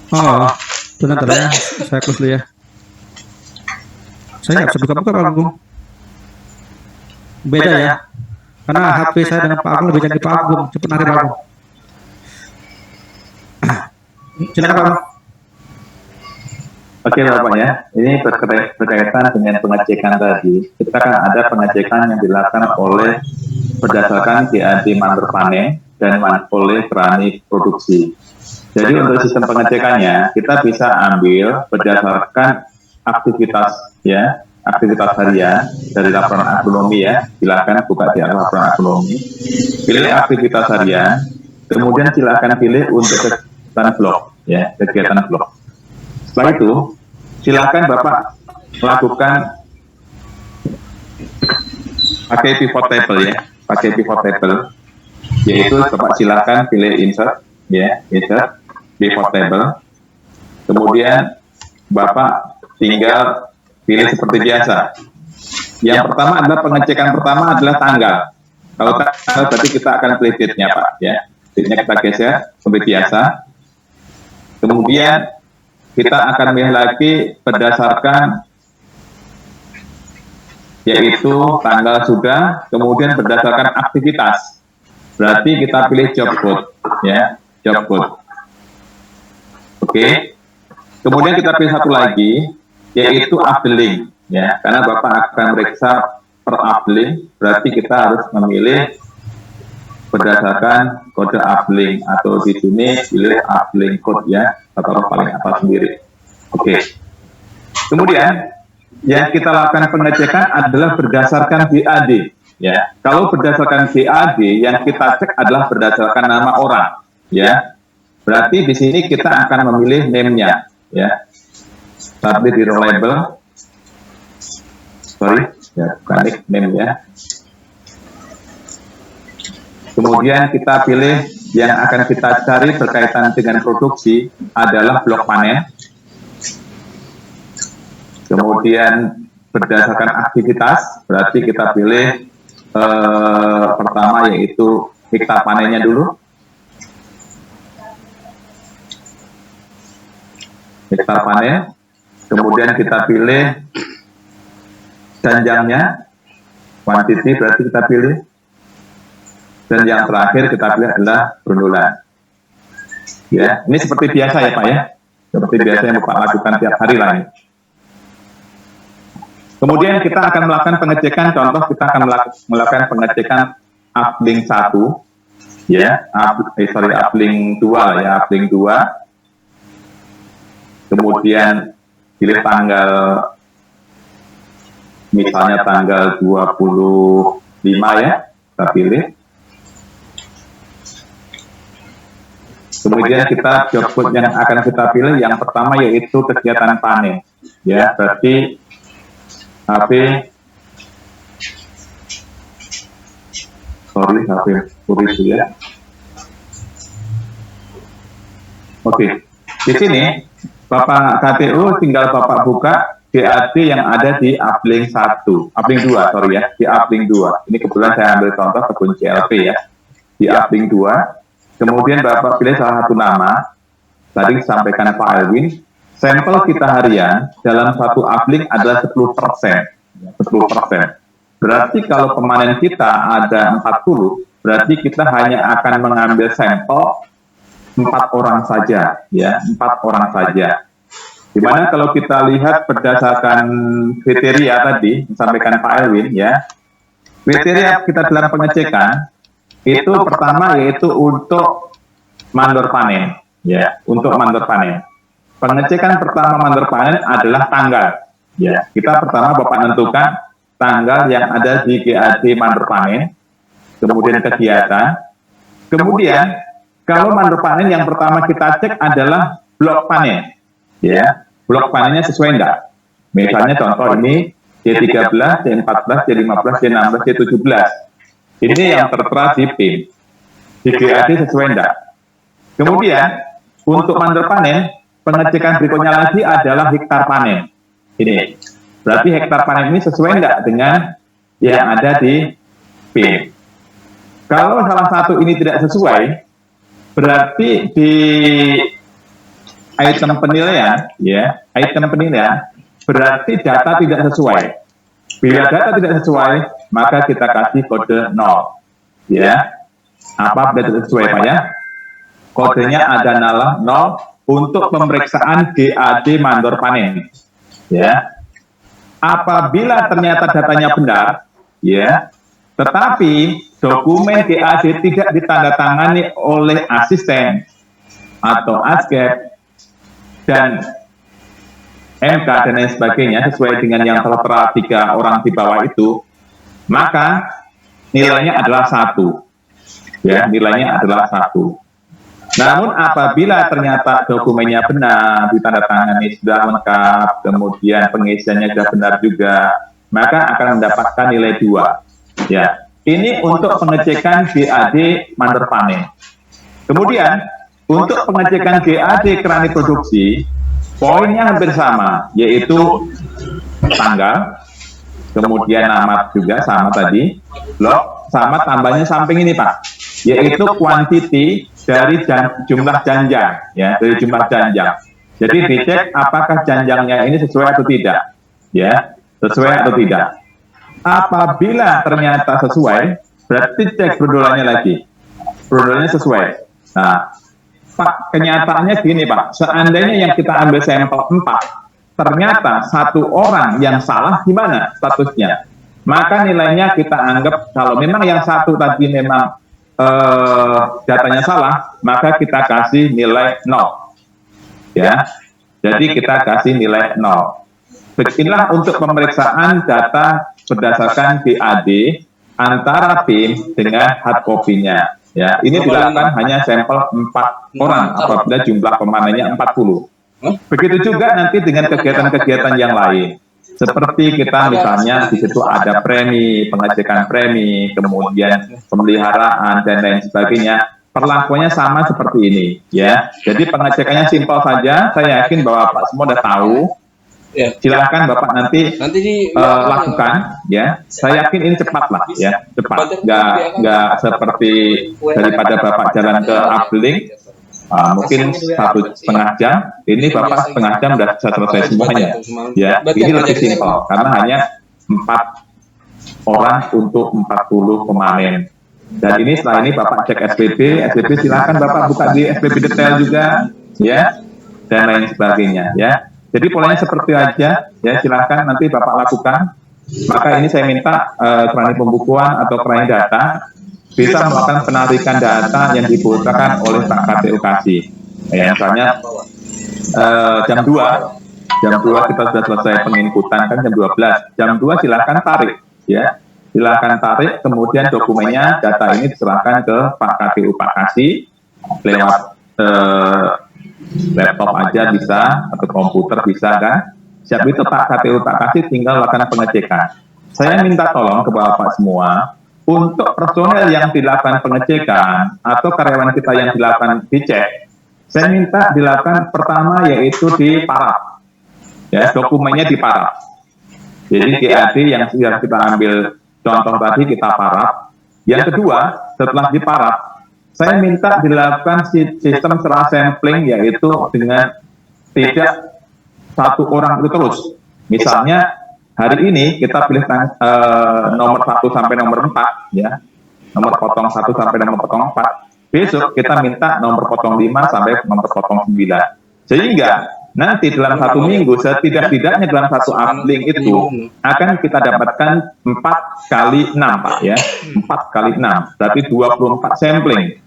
[SPEAKER 3] Oh, bentar ya. Saya close dulu ya. Saya nggak bisa buka-buka Pak Agung. Beda ya. Karena HP saya dengan Pak Agung lebih canggih Pak Agung. Cepat narik Pak Agung. Silakan Pak Agung.
[SPEAKER 1] Oke Bapak ya, ini berkaitan dengan pengecekan tadi. Kita kan ada pengecekan yang dilakukan oleh berdasarkan DAD manter panen dan oleh kerani produksi. Jadi untuk sistem pengecekannya kita bisa ambil berdasarkan aktivitas ya, aktivitas harian dari laporan agronomi ya. Silakan buka di laporan agronomi, pilih aktivitas harian, kemudian silakan pilih untuk kegiatan blok ya, kegiatan blok. Setelah itu, silakan Bapak lakukan pakai pivot table ya, pakai pivot table, yaitu Bapak silakan pilih insert ya, insert pivot table. Kemudian Bapak tinggal pilih seperti biasa. Yang pertama adalah pengecekan pertama adalah tanggal. Kalau tanggal berarti kita akan pilih date-nya Pak ya, date-nya kita geser seperti biasa. Kemudian kita akan milih lagi berdasarkan yaitu tanggal sudah, kemudian berdasarkan aktivitas. Berarti kita pilih job code ya, job code. Oke. Kemudian kita pilih satu lagi yaitu upbilling ya, karena Bapak akan meriksa per upbilling, berarti kita harus memilih berdasarkan kode uplink, atau di sini pilih uplink code ya, atau paling atas sendiri. Oke. Kemudian yang kita lakukan pengecekan adalah berdasarkan BAD ya. Kalau berdasarkan BAD yang kita cek adalah berdasarkan nama orang ya. Berarti di sini kita akan memilih name-nya ya. Tapi di label, sorry ya, bukan nickname ya. Kemudian kita pilih yang akan kita cari berkaitan dengan produksi adalah blok panen. Kemudian berdasarkan aktivitas, berarti kita pilih pertama yaitu hektar panennya dulu. Hektar panen. Kemudian kita pilih janjangnya, quantity berarti kita pilih. Dan yang terakhir kita pilih adalah grundulan. Ya, ini seperti biasa ya Pak ya. Seperti biasa yang Bapak lakukan tiap hari lah ya. Kemudian kita akan melakukan pengecekan, contoh kita akan melakukan pengecekan uplink 1 ya, uplink 2 ya, uplink 2. Kemudian pilih tanggal, misalnya tanggal 25 ya, kita pilih. Kemudian kita job code yang akan kita pilih yang pertama yaitu kegiatan panen ya, berarti HP itu ya. Oke, di sini Bapak KTU tinggal Bapak buka GAD yang ada di uplink 1, uplink 2 sorry ya, di uplink 2. Ini kebetulan saya ambil contoh kebun CLP ya, di uplink 2. Kemudian Bapak pilih salah satu nama, tadi disampaikan Pak Elwin, sampel kita harian dalam satu uplink adalah 10%. 10%. Berarti kalau pemanen kita ada 40, berarti kita hanya akan mengambil sampel 4 orang saja, ya, 4 orang saja. Dimana kalau kita lihat berdasarkan kriteria tadi, disampaikan Pak Elwin, ya, kriteria kita dalam pengecekan, itu pertama yaitu untuk mandor panen, ya, untuk mandor panen. Pengecekan pertama mandor panen adalah tanggal, ya. Kita pertama Bapak tentukan tanggal yang ada di GAD mandor panen, kemudian kegiatan, kemudian kalau mandor panen yang pertama kita cek adalah blok panen, ya, blok panennya sesuai enggak? Misalnya contoh ini C13, C14, C15, C16, C17. Ini yang tertera di PIM. Di GAD sesuai enggak? Kemudian, untuk mandor panen, pengecekan berikutnya lagi adalah hektar panen. Ini. Berarti hektar panen ini sesuai enggak dengan yang ada di PIM. Kalau salah satu ini tidak sesuai, berarti di item penilaian, ya, item penilaian, berarti data tidak sesuai. Bila data tidak sesuai, maka kita kasih kode 0. Ya, apa tidak sesuai Pak ya? Kodenya adalah 0 untuk pemeriksaan GAD mandor panen. Ya, apabila ternyata datanya benar, ya, tetapi dokumen GAD tidak ditandatangani oleh asisten atau ASGEP dan MK dan lain sebagainya sesuai dengan yang tertera 3 orang di bawah itu, maka nilainya adalah 1. Ya, nilainya adalah 1. Namun apabila ternyata dokumennya benar, ditandatangani sudah lengkap, kemudian pengisiannya sudah benar juga, maka akan mendapatkan nilai 2. Ya, ini untuk pengecekan GAD mandor panen. Kemudian untuk pengecekan GAD kerani produksi, poinnya hampir sama, yaitu tanggal, kemudian nama juga sama tadi, blok, sama tambahnya samping ini Pak, yaitu quantity dari jumlah janjang, ya, dari jumlah janjang. Jadi dicek apakah janjangnya ini sesuai atau tidak, ya, sesuai atau tidak. Apabila ternyata sesuai, berarti cek grundulannya lagi, grundulannya sesuai. Nah, Pak, kenyataannya gini Pak, seandainya yang kita ambil sampel 4, ternyata 1 orang yang salah, gimana statusnya? Maka nilainya kita anggap, kalau memang yang 1 tadi memang datanya salah, maka kita kasih nilai 0. Ya, jadi kita kasih nilai 0. Beginilah untuk pemeriksaan data berdasarkan BAD antara BIM dengan hard copy-nya. Ya, ini dilakukan hanya sampel 4 orang apabila jumlah pemanennya 40. Begitu juga nanti dengan kegiatan-kegiatan yang lain. Seperti kita misalnya di situ ada premi, pengecekan premi, kemudian pemeliharaan dan lain sebagainya. Perlakuannya sama seperti ini, ya. Jadi pengecekannya simpel saja. Saya yakin bahwa Pak semua sudah tahu.
[SPEAKER 2] Ya.
[SPEAKER 1] Silakan Bapak nanti lakukan, ya. Saya yakin ini cepat lah, ya, cepat. Nggak seperti daripada Bapak jalan ke Afdeling, mungkin 1,5 jam. Ini Bapak setengah jam sudah bisa selesai semuanya, ya. Ini lebih simpel karena hanya 4 orang untuk 40 pemanen. Dan ini setelah ini Bapak cek SPP silakan Bapak buka di SPP detail juga, ya, dan lain sebagainya, ya. Jadi polanya seperti aja, ya, silakan nanti Bapak lakukan. Maka ini saya minta kerani pembukuan atau kerani data bisa melakukan penarikan data yang dibutuhkan oleh Pak KPUKasi. Ya, misalnya jam 2 kita sudah selesai penginputan kan jam 12. Jam 2 silakan tarik, ya. Silakan tarik, kemudian dokumennya, data ini diserahkan ke Pak KPUKasi lewat laptop aja bisa, atau komputer bisa kan. Siap itu Pak KPUKasi tinggal lakukan pengecekan. Saya minta tolong ke Bapak semua, untuk personel yang dilakukan pengecekan atau karyawan kita yang dilakukan dicek, saya minta dilakukan pertama yaitu di paraf. Ya, dokumennya di paraf. Jadi GAD yang sudah kita ambil contoh tadi kita paraf. Yang kedua, setelah di paraf, saya minta dilakukan sistem serah sampling yaitu dengan tidak satu orang itu terus. Misalnya hari ini kita pilih nomor 1 sampai nomor 4, ya, nomor potong 1 sampai nomor potong 4. Besok kita minta nomor potong 5 sampai nomor potong 9. Sehingga nanti dalam 1 minggu setidak-tidaknya dalam 1 Afdeling itu akan kita dapatkan 4 kali 6 Pak, ya, 4 kali 6, berarti 24 sampling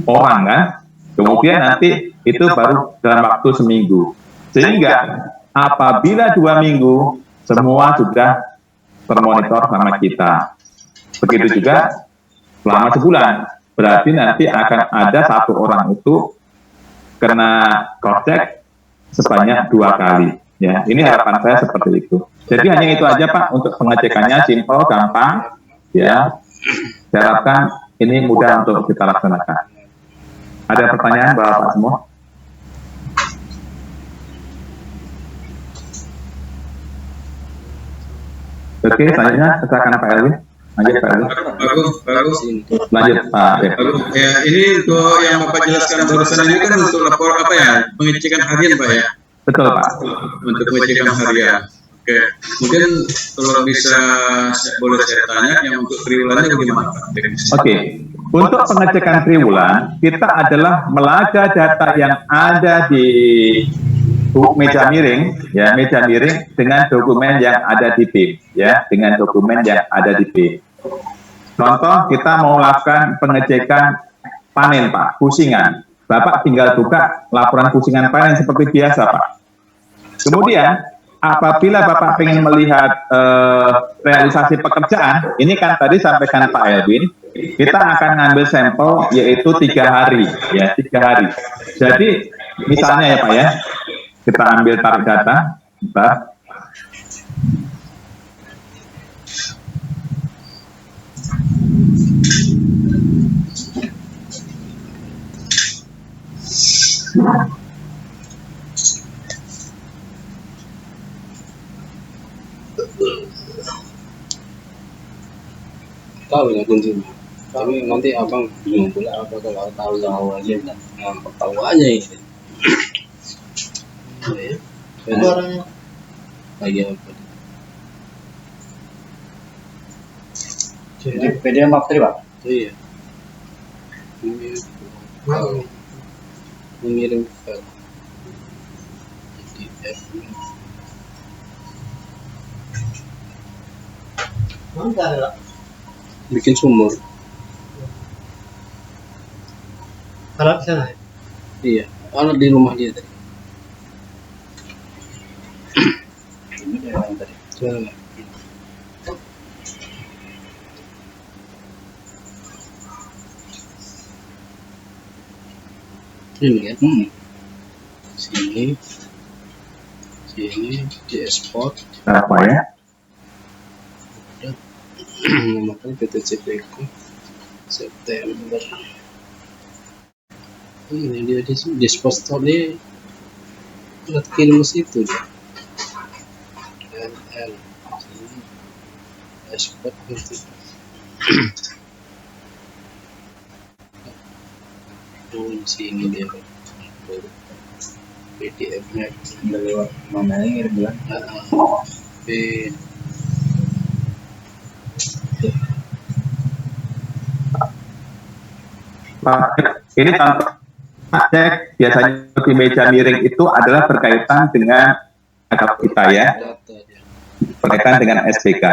[SPEAKER 1] orang kan. Kemudian nanti itu baru dalam waktu seminggu. Sehingga apabila 2 minggu semua sudah termonitor sama kita. Begitu juga selama sebulan. Berarti nanti akan ada 1 orang itu kena cross check sebanyak 2 kali. Ya, ini harapan saya seperti itu. Jadi hanya itu aja Pak untuk pengecekannya, simpel, gampang. Ya, saya harapkan ini mudah untuk kita laksanakan. Ada pertanyaan Bapak semua? Oke, selanjutnya silakan Pak Elvin. Lanjut Pak Elvin.
[SPEAKER 6] Bagus.
[SPEAKER 1] Lanjut Pak.
[SPEAKER 6] Bagus. Ya, ini untuk yang Bapak jelaskan barusan ini kan untuk lapor apa ya? Pengecekan harian Pak ya?
[SPEAKER 1] Betul Pak.
[SPEAKER 6] Untuk pengecekan harian. Oke. Mungkin kalau bisa boleh saya tanya yang untuk triwulannya bagaimana Pak?
[SPEAKER 1] Oke. Untuk pengecekan triwulan, kita adalah melacak data yang ada di meja miring, ya, meja miring dengan dokumen yang ada di BIM, ya, dengan dokumen yang ada di BIM. Contoh, kita mau lakukan pengecekan panen Pak, pusingan. Bapak tinggal buka laporan pusingan panen seperti biasa Pak. Kemudian, apabila Bapak ingin melihat realisasi pekerjaan, ini kan tadi sampaikan Pak Elvin, kita akan ngambil sampel yaitu 3 hari, ya, 3 hari. Jadi, misalnya ya Pak ya, kita ambil tarik data, bentar.
[SPEAKER 2] Tahu ya kuncinya. Tapi nanti abang bingung pula apa kalau tahu aja ngambek tahu aja ini. Ya. Lagi apa?
[SPEAKER 7] Jadi PDF materi Pak?
[SPEAKER 2] Iya. Mengirim file. PDF.
[SPEAKER 7] Mana Pak?
[SPEAKER 2] Bikin sumur. Alat sana. Iya, alat di rumah dia tadi. Ini dia yang tadi. Coba. Ini kan? Sini di export.
[SPEAKER 1] Apa ya?
[SPEAKER 2] Memakai PTCP ku September. Ini dia di sponsor dia buat kirim situ dia. NL sini export itu. Sini dia PDF-nya lewat mana yang bilang
[SPEAKER 1] ini contoh cek biasanya di meja miring itu adalah berkaitan dengan data kita ya, berkaitan dengan SPK.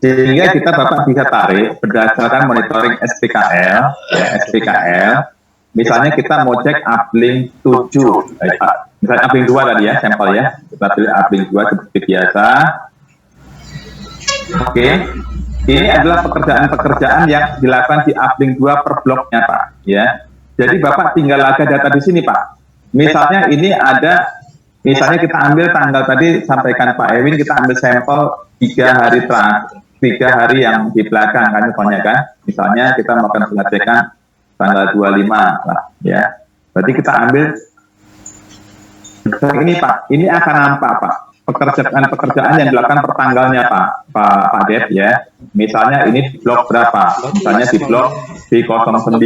[SPEAKER 1] Sehingga kita Bapak bisa tarik berdasarkan monitoring SPKL, ya, SPKL. Misalnya kita mau cek uplink 7, misalnya uplink 2 tadi ya, sampel ya. Kita pilih uplink 2 seperti biasa. Oke. Ini adalah pekerjaan-pekerjaan yang dilakukan di uplink 2 per bloknya, Pak. Ya. Jadi Bapak tinggal lagak data di sini, Pak. Misalnya ini ada, misalnya kita ambil tanggal tadi sampaikan Pak Ewin, kita ambil sampel 3 hari terakhir, 3 hari yang di belakang kan, misalnya kan. Misalnya kita melakukan pengecekan tanggal 25 lah, ya. Berarti kita ambil ini, Pak. Ini akan nampak, Pak. Pekerjaan yang dilakukan per tanggalnya Pak Dep ya. Misalnya ini di blok berapa? Misalnya di blok B09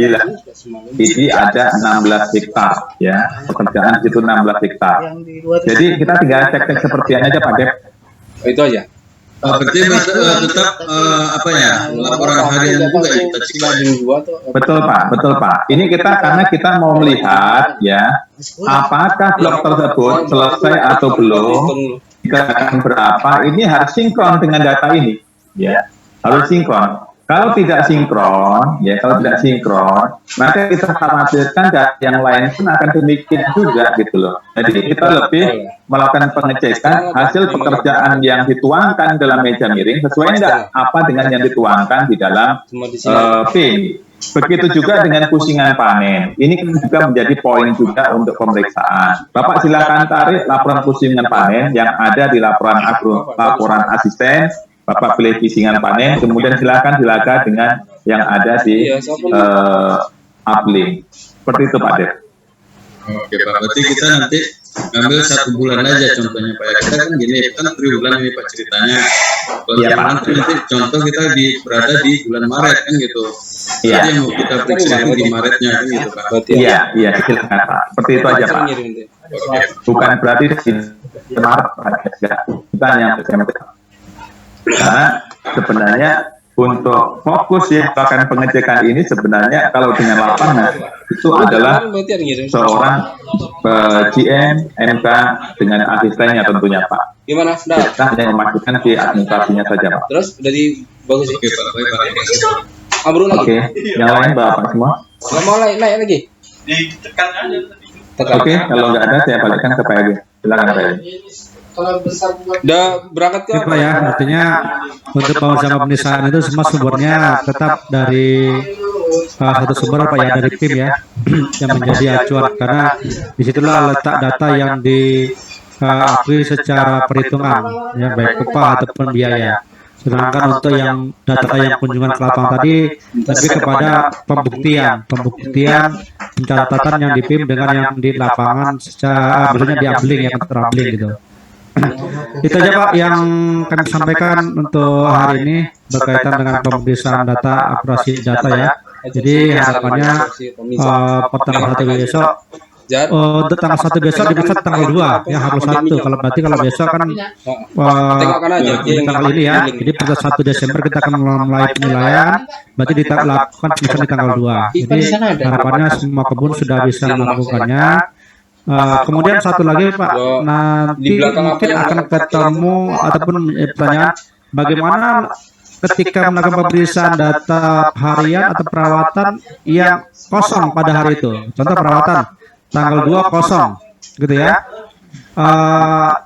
[SPEAKER 1] ini ada 16 hektar ya. Pekerjaan itu 16 hektar. Jadi kita tinggal cek seperti aja Pak Dep.
[SPEAKER 2] Itu aja.
[SPEAKER 6] Berarti tetap apa ya, laporan harian juga ya kita cek.
[SPEAKER 1] Betul Pak. Ini kita karena kita mau melihat ya apakah blok tersebut selesai atau belum, dikatakan berapa, ini harus sinkron dengan data ini ya, harus sinkron. Kalau tidak sinkron ya, maka kita khawatirkan data yang lain pun akan demikian juga gitu loh. Jadi kita lebih melakukan pengecekan hasil pekerjaan yang dituangkan dalam meja miring sesuai enggak apa dengan yang dituangkan di dalam PIM. Begitu juga dengan pusingan panen. Ini kan juga menjadi poin juga untuk pemeriksaan. Bapak silakan tarik laporan pusingan panen yang ada di laporan asisten. Bapak pilih pusingan panen, kemudian silakan dilaga dengan yang ada di uplink. Seperti itu Pak Dep.
[SPEAKER 6] Oke Pak, berarti kita nanti ngambil 1 bulan aja contohnya Pak. Kita kan gini, kan triwulan ini Pak ceritanya. Kalau
[SPEAKER 1] Iya,
[SPEAKER 6] yang nanti contoh kita berada di bulan Maret kan gitu.
[SPEAKER 1] Iya.
[SPEAKER 6] Jadi yang mau kita periksa itu di Maretnya kan gitu Pak.
[SPEAKER 1] Iya, silakan Pak. Seperti itu aja Pak. Bukan berarti di Maret Pak. Bukan yang karena sebenarnya untuk fokus ya bahkan pengecekan ini sebenarnya kalau dengan lapangan itu adalah seorang GM MK dengan asistennya tentunya Pak.
[SPEAKER 2] Gimana?
[SPEAKER 1] Kita hanya memastikan si administrasinya saja Pak.
[SPEAKER 2] Terus dari bagus sih.
[SPEAKER 6] Oke Pak, baik Pak.
[SPEAKER 2] Abrun lagi.
[SPEAKER 1] Oke, yang lain Bapak semua.
[SPEAKER 2] Nggak mau naik lagi.
[SPEAKER 7] Ditekan aja.
[SPEAKER 1] Oke, kalau nggak ada saya balikkan ke Pak Edi. Silakan Pak Edi.
[SPEAKER 2] Udah berangkat ke
[SPEAKER 3] Pak ya, artinya untuk pengusaha pemeriksaan itu semua sumbernya tetap dari satu sumber Pak ya, dari PIM ya, yang menjadi acuan karena disitulah letak data yang diakui secara perhitungan ya, baik upah ataupun biaya. Sedangkan untuk yang data yang kunjungan ke lapangan tadi lebih kepada pembuktian pencatatan yang di PIM dengan yang di lapangan secara berarti di uplink ya, terabling gitu. Itu aja Pak yang kami sampaikan untuk hari ini berkaitan dengan pemeriksaan data, akurasi data ya. Jadi harapannya pertanggal 1 besok untuk tanggal 1 besok diperiksa tanggal 2 ya, harus 1 kalau berarti kalau besok kan tanggal ini ya. Jadi pada 1 Desember kita akan mulai penilaian, berarti dilakukan pemeriksaan di tanggal 2. Jadi harapannya semua kebun sudah bisa melakukannya. Kemudian satu lagi Pak, nanti mungkin akan ketemu ataupun pertanyaan bagaimana ketika melakukan pemeriksaan data harian atau perawatan yang kosong pada hari itu. Contoh perawatan tanggal 2 kosong, gitu ya.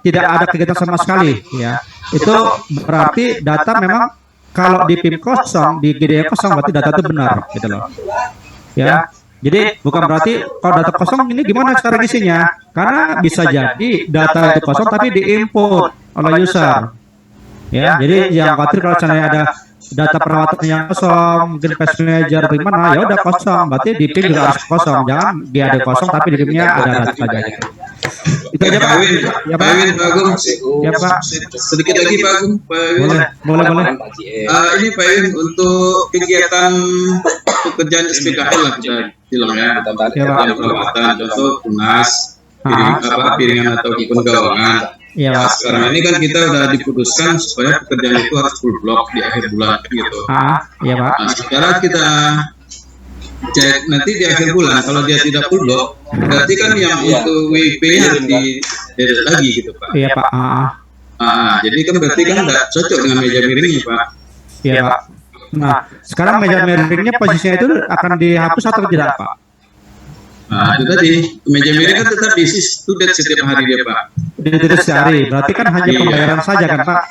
[SPEAKER 3] Tidak ada kegiatan sama sekali, ya. Itu berarti data memang kalau di PIM kosong, di GDE kosong berarti data itu benar, gitu loh. Ya. Jadi bukan berarti kalau data kosong ini gimana cara isinya? Karena bisa jadi data itu kosong tapi diinput oleh user. Ya, jadi jangan khawatir kalau misalnya ada data perawatan yang kosong, mungkin pest manager atau gimana, ya udah kosong. Berarti di PIM juga harus kosong. Jangan dia ada kosong tapi di PIM-nya ada data saja. Itu aja Pak. Ya Pak.
[SPEAKER 6] Pak Agung.
[SPEAKER 3] Ya Pak.
[SPEAKER 6] Sedikit lagi Pak Agung.
[SPEAKER 3] Boleh.
[SPEAKER 6] Ini Pak Iwin untuk kegiatan pekerjaan SPKL lah kita bilang ya.
[SPEAKER 3] Ya, Pak.
[SPEAKER 6] Yang perawatan, contoh tunas, piringan atau gawangan.
[SPEAKER 3] Iya
[SPEAKER 6] Nah,
[SPEAKER 3] Pak.
[SPEAKER 6] sekarang ini kan kita udah diputuskan supaya pekerjaan itu harus full block di akhir bulan gitu.
[SPEAKER 3] Iya Pak.
[SPEAKER 6] Nah, sekarang kita cek nanti di akhir bulan kalau dia tidak full block, berarti kan yang untuk WIP harus di edit lagi gitu Pak.
[SPEAKER 3] Iya Pak.
[SPEAKER 6] Jadi kan berarti kan nggak cocok dengan meja miringnya Pak.
[SPEAKER 3] Iya Pak. Nah, sekarang meja miringnya posisinya itu akan dihapus atau tidak Pak?
[SPEAKER 6] Nah, itu tadi meja miring kan tetap diisi student setiap hari dia Pak.
[SPEAKER 3] Itu sehari, berarti kan hanya pembayaran saja kan Pak?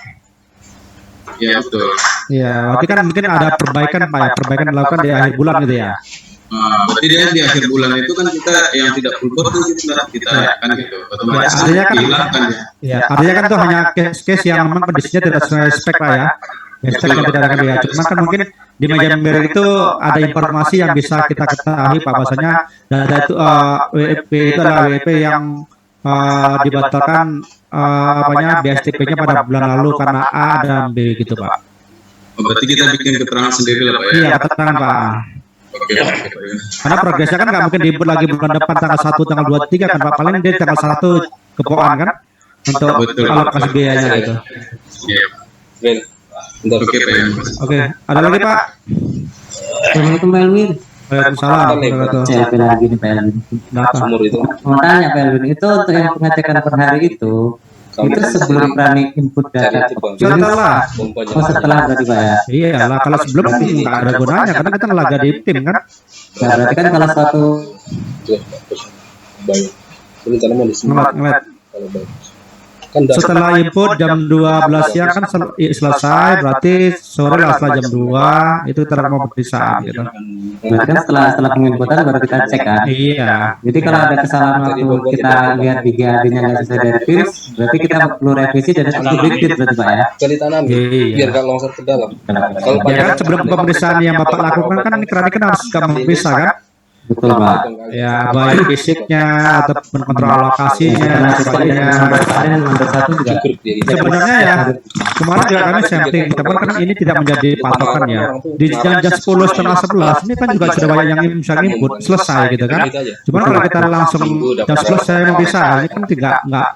[SPEAKER 6] Ya betul.
[SPEAKER 3] Iya, berarti kan mungkin ada perbaikan Pak ya, perbaikan dilakukan di akhir bulan gitu ya?
[SPEAKER 6] Berarti dia di akhir bulan itu kan kita yang tidak full board itu kita kan gitu, otomatis
[SPEAKER 3] artinya kan,
[SPEAKER 6] dihilangkan ya.
[SPEAKER 3] Ya, artinya kan itu hanya case-case yang memang kondisinya tidak sesuai spek Pak ya? Spek yang tidak ada ya. Cuma kan mungkin di meja miring itu ada informasi yang bisa kita ketahui Pak, bahwasanya data itu WIP itu adalah WIP yang dibatalkan BSTP-nya pada bulan lalu karena A dan B gitu Pak.
[SPEAKER 6] Berarti kita bikin keterangan sendiri lah Pak ya?
[SPEAKER 3] Iya, keterangan Pak.
[SPEAKER 6] Oke, Pak.
[SPEAKER 3] Karena progresnya kan nggak mungkin diinput lagi bulan depan tanggal 1, tanggal 2, 3 kan Pak. Paling dia tanggal 1 kepoan kan untuk alokasi biayanya gitu.
[SPEAKER 6] Iya. Oke Pak.
[SPEAKER 3] Oke, ada lagi Pak?
[SPEAKER 7] Assalamualaikum Pak Elwin.
[SPEAKER 3] Waalaikumsalam.
[SPEAKER 7] Saya lagi nih Pak Elwin.
[SPEAKER 2] Sumur itu.
[SPEAKER 7] Mau tanya Pak Elwin, itu untuk yang pengecekan per hari itu sebelum running input data.
[SPEAKER 3] Setelah.
[SPEAKER 7] Oh setelah berarti Pak ya?
[SPEAKER 3] Iya lah, kalau sebelum nggak ada gunanya karena kita ngelaga di tim kan.
[SPEAKER 7] Ya, berarti kan kalau suatu
[SPEAKER 2] Baik. Ini tanaman di sini.
[SPEAKER 3] Ngeliat.
[SPEAKER 2] Kalau bagus. Kan
[SPEAKER 3] Setelah input jam 12 siang kan selesai, berarti sore lah setelah jam 2 itu terang pemeriksaan gitu.
[SPEAKER 7] berarti kan setelah penginputan baru kita cek kan?
[SPEAKER 3] Iya.
[SPEAKER 7] Jadi kalau ada kesalahan waktu kita lihat di GAD-nya nggak sesuai dari PIRS, berarti kita perlu revisi dan update berarti Pak ya?
[SPEAKER 2] Kan ditanam
[SPEAKER 3] Iya.
[SPEAKER 2] biar nggak longsor ke dalam. Kalau
[SPEAKER 3] Ya kan sebelum pemeriksaan yang Bapak lakukan kan ini kan harus memeriksa kan?
[SPEAKER 7] Betul Pak.
[SPEAKER 3] Ya baik fisiknya ataupun kontrol alokasinya dan sebagainya.
[SPEAKER 7] Nomor 1 juga.
[SPEAKER 3] Sebenarnya ya kemarin juga kami sampling, teman kan ini tidak menjadi patokan ya. Di jam 10 setengah 11 ini kan juga sudah banyak yang bisa input selesai gitu kan. Cuman kalau kita langsung jam 11 saya mau bisa, ini kan nggak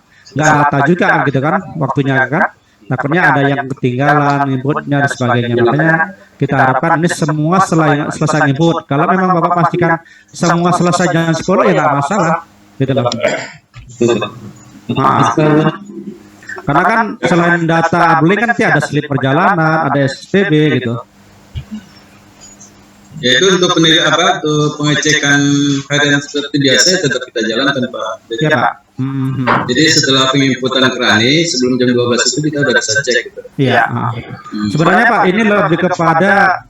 [SPEAKER 3] rata juga gitu kan waktunya kan. Takutnya ada yang ketinggalan inputnya dan sebagainya. Makanya kita harapkan ini semua selesai input. Kalau memang Bapak pastikan semua selesai jam 10 ya nggak masalah. Gitu loh. Karena kan selain data abling kan nanti ada slip perjalanan, ada SPB gitu.
[SPEAKER 6] Ya itu untuk untuk pengecekan harian seperti biasa tetap kita jalankan Pak.
[SPEAKER 3] Iya Pak.
[SPEAKER 6] Jadi setelah penginputan kerani sebelum jam 12 itu kita udah bisa cek gitu.
[SPEAKER 3] Iya. Sebenarnya Pak ini lebih kepada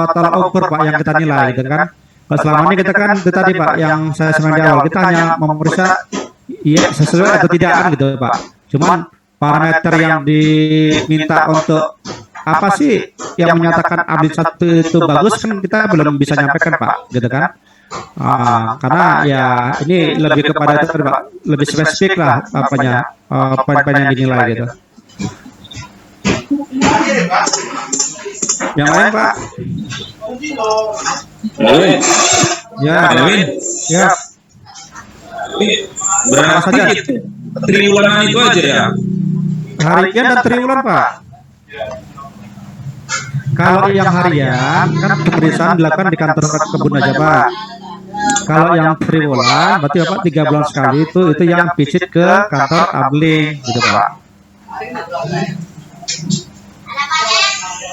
[SPEAKER 3] tolak ukur Pak yang kita nilai gitu kan. Selama ini kita kan itu tadi Pak yang saya senang di awal, kita hanya memeriksa iya sesuai atau tidak kan gitu Pak. Cuman parameter yang diminta untuk apa sih yang menyatakan update 1 itu bagus kan kita belum bisa nyampaikan Pak gitu kan. Karena ya ini lebih kepada itu Pak, lebih spesifik lah apanya poin-poin yang dinilai gitu. Yang lain Pak? Ya, ya.
[SPEAKER 5] Berarti triwulan itu aja ya?
[SPEAKER 3] Harian dan triwulan Pak. Kalau yang harian kan pemeriksaan dilakukan di kantor kebun aja Pak. Kalau yang triwulan berarti Bapak 3 bulan sekali itu yang visit ke kantor abling gitu Pak.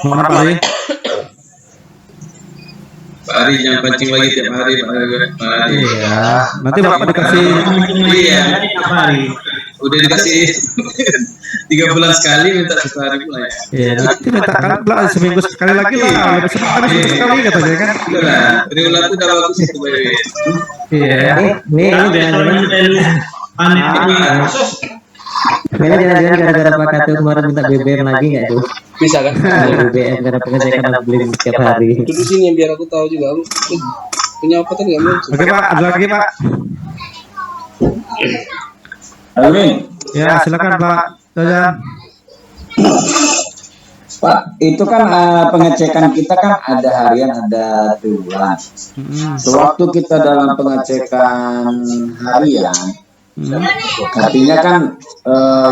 [SPEAKER 3] Mana Pak Ali?
[SPEAKER 6] Pak Ari jangan pancing lagi tiap hari Pak Ari.
[SPEAKER 3] Iya. Nanti Bapak dikasih.
[SPEAKER 6] Iya. Udah dikasih 3 bulan sekali minta 1 hari pula ya.
[SPEAKER 3] Iya. Nanti minta kan seminggu sekali lagi lah. Lebih seminggu sekali katanya kan.
[SPEAKER 6] Udah lah, triwulan itu udah bagus itu Pak Ari.
[SPEAKER 3] Iya.
[SPEAKER 7] Ini jangan-jangan gara-gara Pak Katu kemarin minta BBM lagi nggak tuh?
[SPEAKER 2] Bisa kan?
[SPEAKER 7] BBM karena pengecekan beli setiap hari.
[SPEAKER 2] Duduk sini biar aku tahu juga. Aku punya apa tadi nggak muncul.
[SPEAKER 3] Oke Pak, ada lagi Pak.
[SPEAKER 8] Alvin,
[SPEAKER 3] Ya silakan Pak. Jajan.
[SPEAKER 8] Pak, itu kan pengecekan kita kan ada harian, ada triwulan. Sewaktu kita dalam pengecekan harian, artinya kan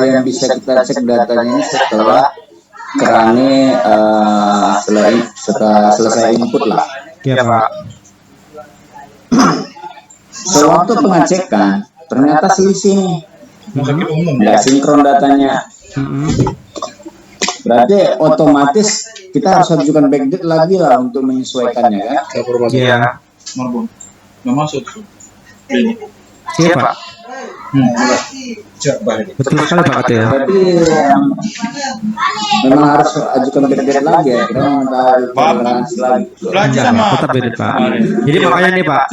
[SPEAKER 8] yang bisa kita cek datanya ini setelah kerane setelah selesai input lah.
[SPEAKER 3] Iya Pak.
[SPEAKER 8] Sewaktu pengecekan ternyata selisih nih, nggak sinkron datanya. Berarti otomatis kita harus ajukan backdate lagi lah untuk menyesuaikannya kan?
[SPEAKER 3] Iya.
[SPEAKER 6] Nggak masuk.
[SPEAKER 3] Iya Pak. Betul sekali Pak Katu ya.
[SPEAKER 8] Berarti memang harus ajukan backdate lagi ya, kita mengetahui toleransi lagi.
[SPEAKER 3] Enggak, tetap beda Pak. Jadi makanya nih Pak.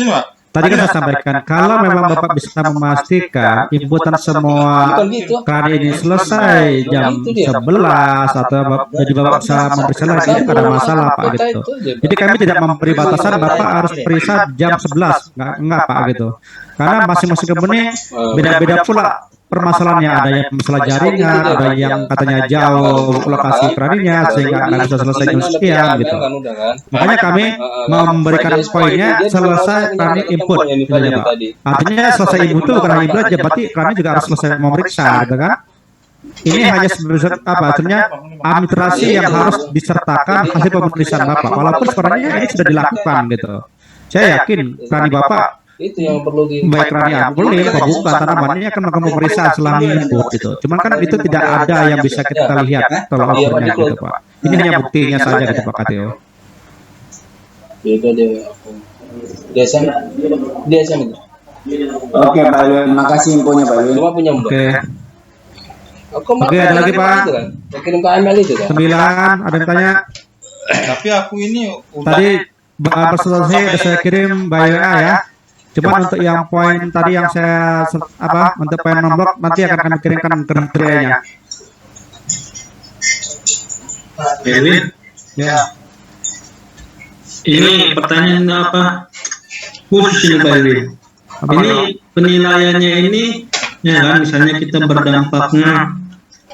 [SPEAKER 3] Tadi kan saya sampaikan, kalau memang Bapak bisa memastikan inputan semua keran ini selesai jam 11 atau jadi Bapak bisa memeriksa lagi, itu tidak ada masalah Pak gitu. Jadi kami tidak memberi batasan Bapak harus periksa jam 11, enggak Pak gitu. Karena masing-masing company beda-beda pula permasalahannya, ada yang masalah jaringan, ada yang katanya jauh lokasi kerannya sehingga nggak bisa selesai jam sekian gitu. Makanya kami memberikan poinnya selesai keran input gitu ya Pak. Artinya selesai input itu bukan hanya input aja, berarti kerannya juga harus selesai memeriksa gitu kan. Ini hanya sebenarnya apa artinya administrasi yang harus disertakan hasil pemeriksaan Bapak, walaupun sebenarnya ini sudah dilakukan gitu. Saya yakin keran Bapak
[SPEAKER 2] Itu yang perlu di
[SPEAKER 3] baik kerannya boleh apa bukan, tanamannya akan melakukan pemeriksaan selama input gitu. Cuman kan itu tidak ada yang bisa kita lihat tolak ukurnya gitu Pak. Ini hanya buktinya saja gitu Pak Katio.
[SPEAKER 2] Itu desa itu.
[SPEAKER 8] Oke Pak Alvin, makasih infonya Pak Alvin.
[SPEAKER 2] Cuma punya Mbak.
[SPEAKER 3] Oke, ada lagi Pak.
[SPEAKER 2] Saya kirim ke email itu kan.
[SPEAKER 3] 9, ada yang tanya.
[SPEAKER 6] Tapi aku ini
[SPEAKER 3] Tadi presentasi sudah saya kirim by WA ya. Cuman untuk yang poin tadi yang saya untuk poin nomor nanti akan kami kirimkan ke kriterianya.
[SPEAKER 5] Erwin,
[SPEAKER 3] Ya.
[SPEAKER 5] ini pertanyaan apa? Khusus ini Pak Erwin. Ini penilaiannya ini, ya kan, misalnya kita berdampaknya,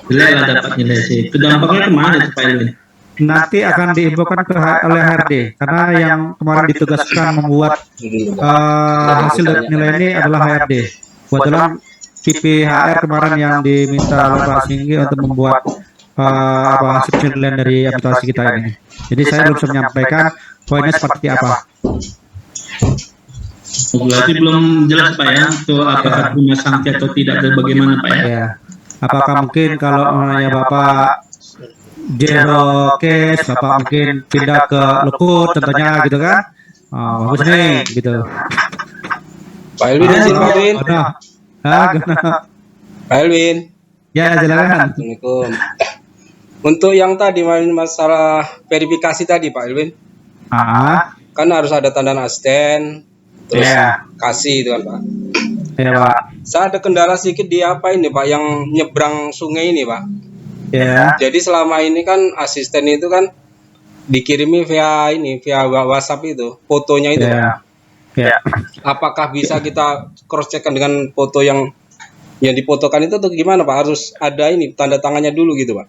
[SPEAKER 5] jelek lah dapat nilai C. Itu dampaknya kemana itu Pak Erwin?
[SPEAKER 3] Nanti akan diinfokan oleh HRD karena yang kemarin ditugaskan membuat hasil dari nilai ini adalah HRD. Kebetulan PPHR kemarin yang diminta oleh Pak Singgi untuk membuat hasil penilaian dari administrasi kita ini. Jadi saya belum bisa menyampaikan poinnya seperti apa.
[SPEAKER 5] Berarti belum jelas Pak ya, atau apakah punya sanksi atau tidak dan bagaimana Pak ya?
[SPEAKER 3] Ya. Apakah mungkin kalau ya Bapak zero case, Bapak mungkin pindah ke Lekut contohnya gitu kan? Bagus nih gitu.
[SPEAKER 2] Pak Elwin izin Pak Elwin.
[SPEAKER 3] Gimana?
[SPEAKER 2] Pak Elwin.
[SPEAKER 3] Ya silakan.
[SPEAKER 2] Assalamualaikum. Untuk yang tadi masalah verifikasi tadi Pak Elwin, kan harus ada tanda asisten, terus kasih itu kan Pak.
[SPEAKER 3] Ya Pak.
[SPEAKER 2] Saya ada kendala sedikit di apa ini Pak, yang nyebrang sungai ini Pak.
[SPEAKER 3] Ya.
[SPEAKER 2] Jadi selama ini kan asisten itu kan dikirimi via WhatsApp itu, fotonya itu Pak.
[SPEAKER 3] Ya.
[SPEAKER 2] Apakah bisa kita cross check dengan foto yang difotokan itu atau gimana Pak? Harus ada ini tanda tangannya dulu gitu Pak.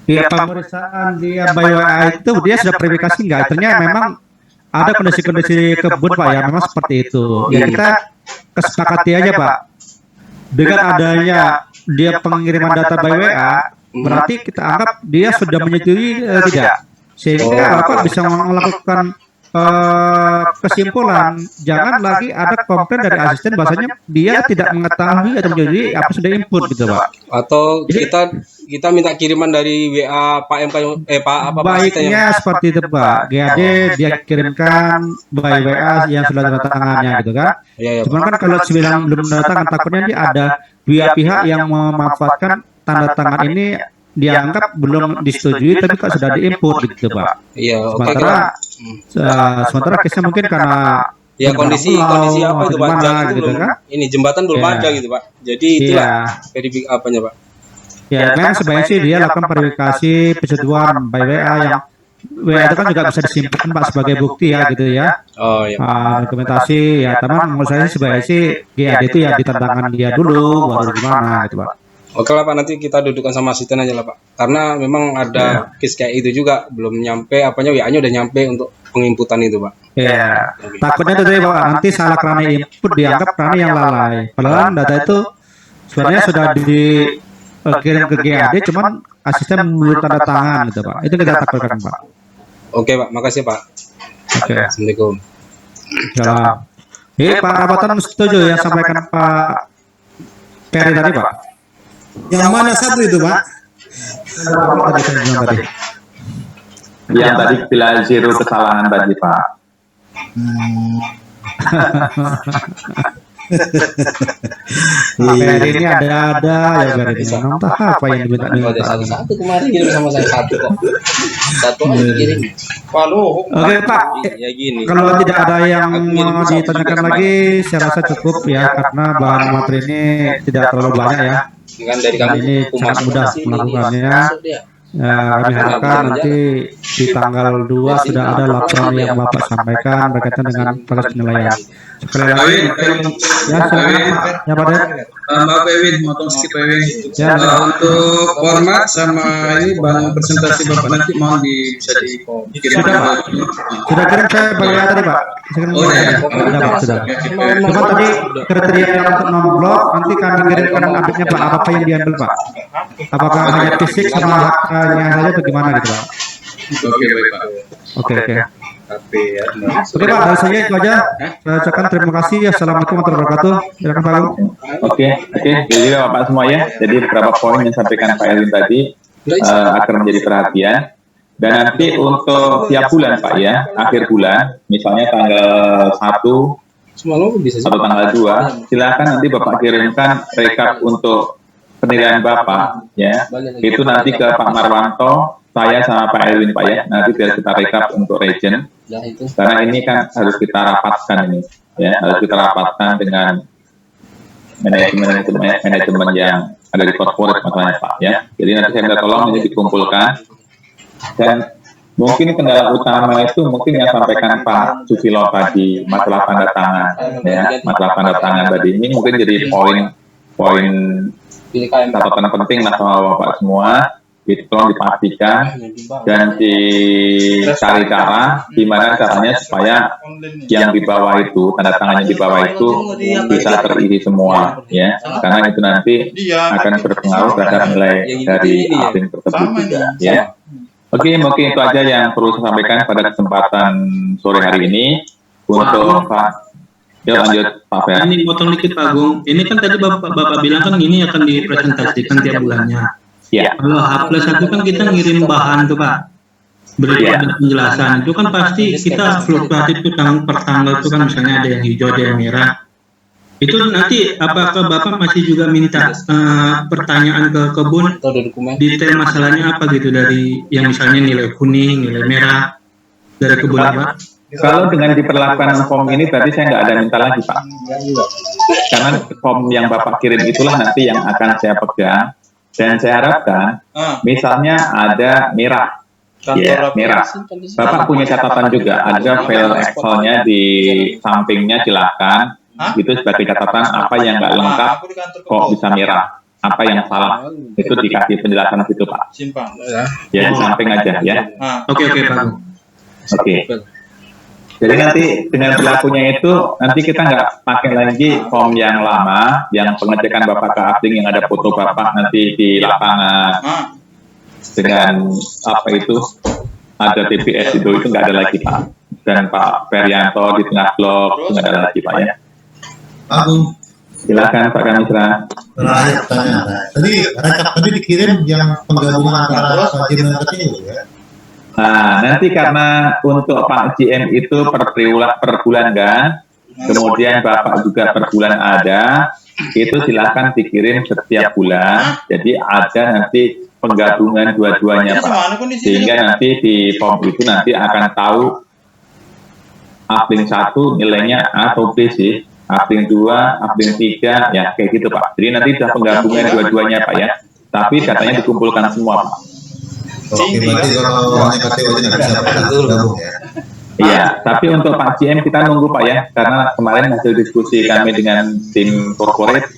[SPEAKER 3] Ya, pemeriksaan dia by WA itu dia sudah verifikasi nggak? Ternyata memang ada kondisi-kondisi kebun Pak ya, memang seperti itu. Ya kita kesepakati aja Pak. Dengan adanya dia pengiriman data by WA, berarti kita anggap dia sudah menyetujui tidak. Sehingga Bapak bisa melakukan kesimpulan, jangan lagi ada komplain dari asisten bahasanya dia tidak mengetahui atau menjadi apa sudah input gitu Pak.
[SPEAKER 2] Atau kita kita minta kiriman dari WA Pak MK Pak apa Pak asisten
[SPEAKER 3] Baiknya seperti itu Pak. GAD dia kirimkan by WA yang sudah tanda tangannya gitu kan.
[SPEAKER 2] Ya,
[SPEAKER 3] Cuman kan kalau bilang belum tanda tangan, takutnya dia ada pihak-pihak yang memanfaatkan tanda tangan ini dianggap belum disetujui tapi kok sudah diinput gitu Pak.
[SPEAKER 2] Iya, oke.
[SPEAKER 3] Sementara case-nya mungkin karena
[SPEAKER 2] Ya kondisi apa itu Pak? Jalan itu
[SPEAKER 3] gitu
[SPEAKER 2] belum,
[SPEAKER 3] kan?
[SPEAKER 2] ini jembatan belum ada gitu Pak. Jadi itulah verifikasi apanya Pak.
[SPEAKER 3] Ya, memang sebaiknya sih dia lakukan verifikasi persetujuan by WA yang WA itu kan juga bisa disimpan Pak sebagai bukti ya gitu ya.
[SPEAKER 2] Oh iya.
[SPEAKER 3] Dokumentasi ya, teman menurut saya sebaiknya sih GAD itu ya ditandatangan dia dulu baru gimana gitu Pak.
[SPEAKER 2] Oke lah Pak, nanti kita dudukkan sama asisten aja lah Pak. Karena memang ada case kayak itu juga belum nyampe apanya WA-nya udah nyampe untuk penginputan itu Pak.
[SPEAKER 3] Ya, takutnya itu Pak, nanti salah kerana input dianggap kerana yang lalai. Padahal data itu sebenarnya sudah dikirim ke GAD, cuman asisten belum tanda tangan gitu Pak. Itu kita takutkan Pak.
[SPEAKER 2] Oke Pak, makasih Pak.
[SPEAKER 3] Oke.
[SPEAKER 2] Assalamualaikum.
[SPEAKER 3] Salam. Pak Rabatan setuju yang sampaikan Pak Peri tadi Pak?
[SPEAKER 4] Yang mana satu itu Pak?
[SPEAKER 3] Tadi saya bilang tadi.
[SPEAKER 1] Yang tadi bila zero kesalahan tadi Pak.
[SPEAKER 3] Pak Peri ini ada ya Peri ini. Entah apa yang diminta.
[SPEAKER 2] Ada satu kemarin kirim sama saya satu kok. Satu aja dikirim. Waduh.
[SPEAKER 3] Oke Pak.
[SPEAKER 2] Ya gini.
[SPEAKER 3] Kalau tidak ada yang mau ditanyakan lagi, saya rasa cukup ya karena bahan materi ini tidak terlalu banyak ya.
[SPEAKER 2] Kan dari kami
[SPEAKER 3] Ini sangat mudah melakukannya. Ya, kami harapkan nanti di tanggal 2 sudah ada laporan yang Bapak sampaikan berkaitan dengan proses penilaian. Sekali lagi, ya silakan Pak. Ya Pak Den.
[SPEAKER 6] Mbak Pewin, motong skip Pewin.
[SPEAKER 3] Ya,
[SPEAKER 6] Untuk format sama ini bahan presentasi Bapak nanti mohon bisa dikirim.
[SPEAKER 3] Sudah kirim saya bagian tadi Pak.
[SPEAKER 6] Oh, ya.
[SPEAKER 3] Sudah Pak, sudah. Cuma tadi kriteria yang untuk non-blok nanti kami kirimkan update-nya Pak, apa yang diambil Pak? Apakah hanya fisik sama haknya saja atau gimana gitu Pak?
[SPEAKER 6] Oke, baik Pak.
[SPEAKER 3] Oke. Oke Pak, dari saya itu aja. Saya ucapkan terima kasih. Assalamualaikum warahmatullahi wabarakatuh. Silakan Pak Agung.
[SPEAKER 1] Oke. Jadi Bapak semua ya. Jadi beberapa poin yang disampaikan Pak Elvin tadi akan menjadi perhatian. Dan nanti untuk tiap bulan Pak ya, akhir bulan, misalnya tanggal 1 atau tanggal 2, silakan nanti Bapak kirimkan rekap untuk penilaian Bapak ya. Itu nanti ke Pak Marwanto, saya sama Pak Elvin Pak ya. Nanti biar kita rekap untuk region. Karena ini kan harus kita rapatkan ini ya, harus kita rapatkan dengan manajemen yang ada di corporate masalahnya Pak ya. Jadi nanti saya minta tolong ini dikumpulkan. Dan mungkin kendala utama itu mungkin yang sampaikan Pak Susilo tadi, masalah tanda tangan ya, masalah tanda tangan tadi ini mungkin jadi poin catatan penting lah sama Bapak semua. Itu tolong dipastikan dan dicari cara gimana caranya supaya yang di bawah itu, tanda tangannya di bawah itu bisa terisi semua ya, karena itu nanti akan berpengaruh terhadap nilai dari asing tersebut juga ya. Oke, mungkin itu aja yang perlu saya sampaikan pada kesempatan sore hari ini. Untuk Pak, ya lanjut Pak Fer.
[SPEAKER 5] Ini potong dikit Pak Agung. Ini kan tadi Bapak bilang kan ini akan dipresentasikan tiap bulannya.
[SPEAKER 1] Ya.
[SPEAKER 5] Kalau H+1 kan kita ngirim bahan tuh Pak. Beri penjelasan. Itu kan pasti kita fluktuatif tuh per tanggal itu kan misalnya ada yang hijau, ada yang merah. Itu nanti apakah Bapak masih juga minta pertanyaan ke kebun detail masalahnya apa gitu dari yang misalnya nilai kuning, nilai merah dari kebun Pak?
[SPEAKER 1] Kalau dengan diperlakukan form ini tadi saya nggak ada minta lagi Pak, karena form yang Bapak kirim itulah nanti yang akan saya pegang dan saya harapkan misalnya ada merah. Ya, merah. Bapak punya catatan juga, ada file Excel-nya di sampingnya silakan. Itu sebagai catatan apa yang nggak lengkap kok bisa merah, apa yang salah, itu dikasih penjelasan di situ Pak. Ya di samping aja ya.
[SPEAKER 5] Oke Pak.
[SPEAKER 1] Oke. Jadi nanti dengan berlakunya itu nanti kita nggak pakai lagi form yang lama, yang pengecekan Bapak ke asing yang ada foto Bapak nanti di lapangan dengan apa itu ada TPS itu nggak ada lagi Pak. Dan Pak Ferianto di tengah blok itu nggak ada lagi Pak ya.
[SPEAKER 4] Agung,
[SPEAKER 1] Silakan Pak Kamitra.
[SPEAKER 4] Terakhir pertanyaan. Tadi rekap tadi dikirim yang penggabungan antara Pak Jim dan KTU ya.
[SPEAKER 1] Nah, nanti karena untuk Pak GM itu per bulan kan, kemudian Bapak juga per bulan ada, itu silakan dikirim setiap bulan. Jadi ada nanti penggabungan dua-duanya Pak. Sehingga nanti di form itu nanti akan tahu Abling 1 nilainya A atau B sih, Abling 2, Abling 3, ya kayak gitu Pak. Jadi nanti sudah penggabungan dua-duanya Pak ya. Tapi katanya dikumpulkan semua Pak.
[SPEAKER 4] Oke, berarti kalau hanya KTU aja nggak bisa gabung ya.
[SPEAKER 1] Iya, tapi untuk Pak GM kita nunggu Pak ya, karena kemarin hasil diskusi kami dengan tim corporate,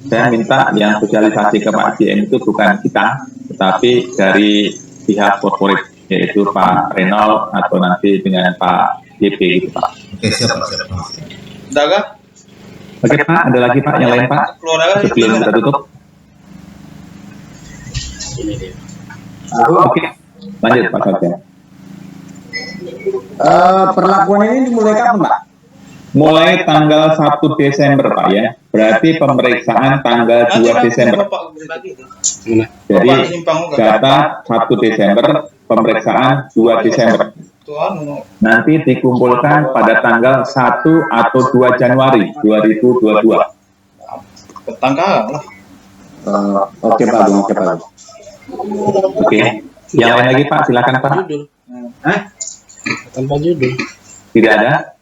[SPEAKER 1] saya minta yang sosialisasi ke Pak GM itu bukan kita, tetapi dari pihak corporate, yaitu Pak Renol atau nanti dengan Pak DP gitu Pak.
[SPEAKER 4] Oke, siap.
[SPEAKER 6] Daga?
[SPEAKER 1] Oke Pak, ada lagi Pak yang lain Pak? Sebelum kita tutup. Oke, lanjut Pak Sarjan.
[SPEAKER 8] Perlakuan ini dimulai kapan, Pak?
[SPEAKER 1] Mulai tanggal 1 Desember Pak ya, berarti pemeriksaan tanggal 2 Desember. Jadi data 1 Desember, pemeriksaan 2 Desember. Nanti dikumpulkan pada tanggal 1 atau 2 Januari 2022.
[SPEAKER 6] Tanggal lah.
[SPEAKER 8] Oke Pak Agung, oke Pak Agung.
[SPEAKER 1] Oke, yang lain lagi Pak, silakan Pak.
[SPEAKER 2] Tanpa judul.
[SPEAKER 1] Tidak ada?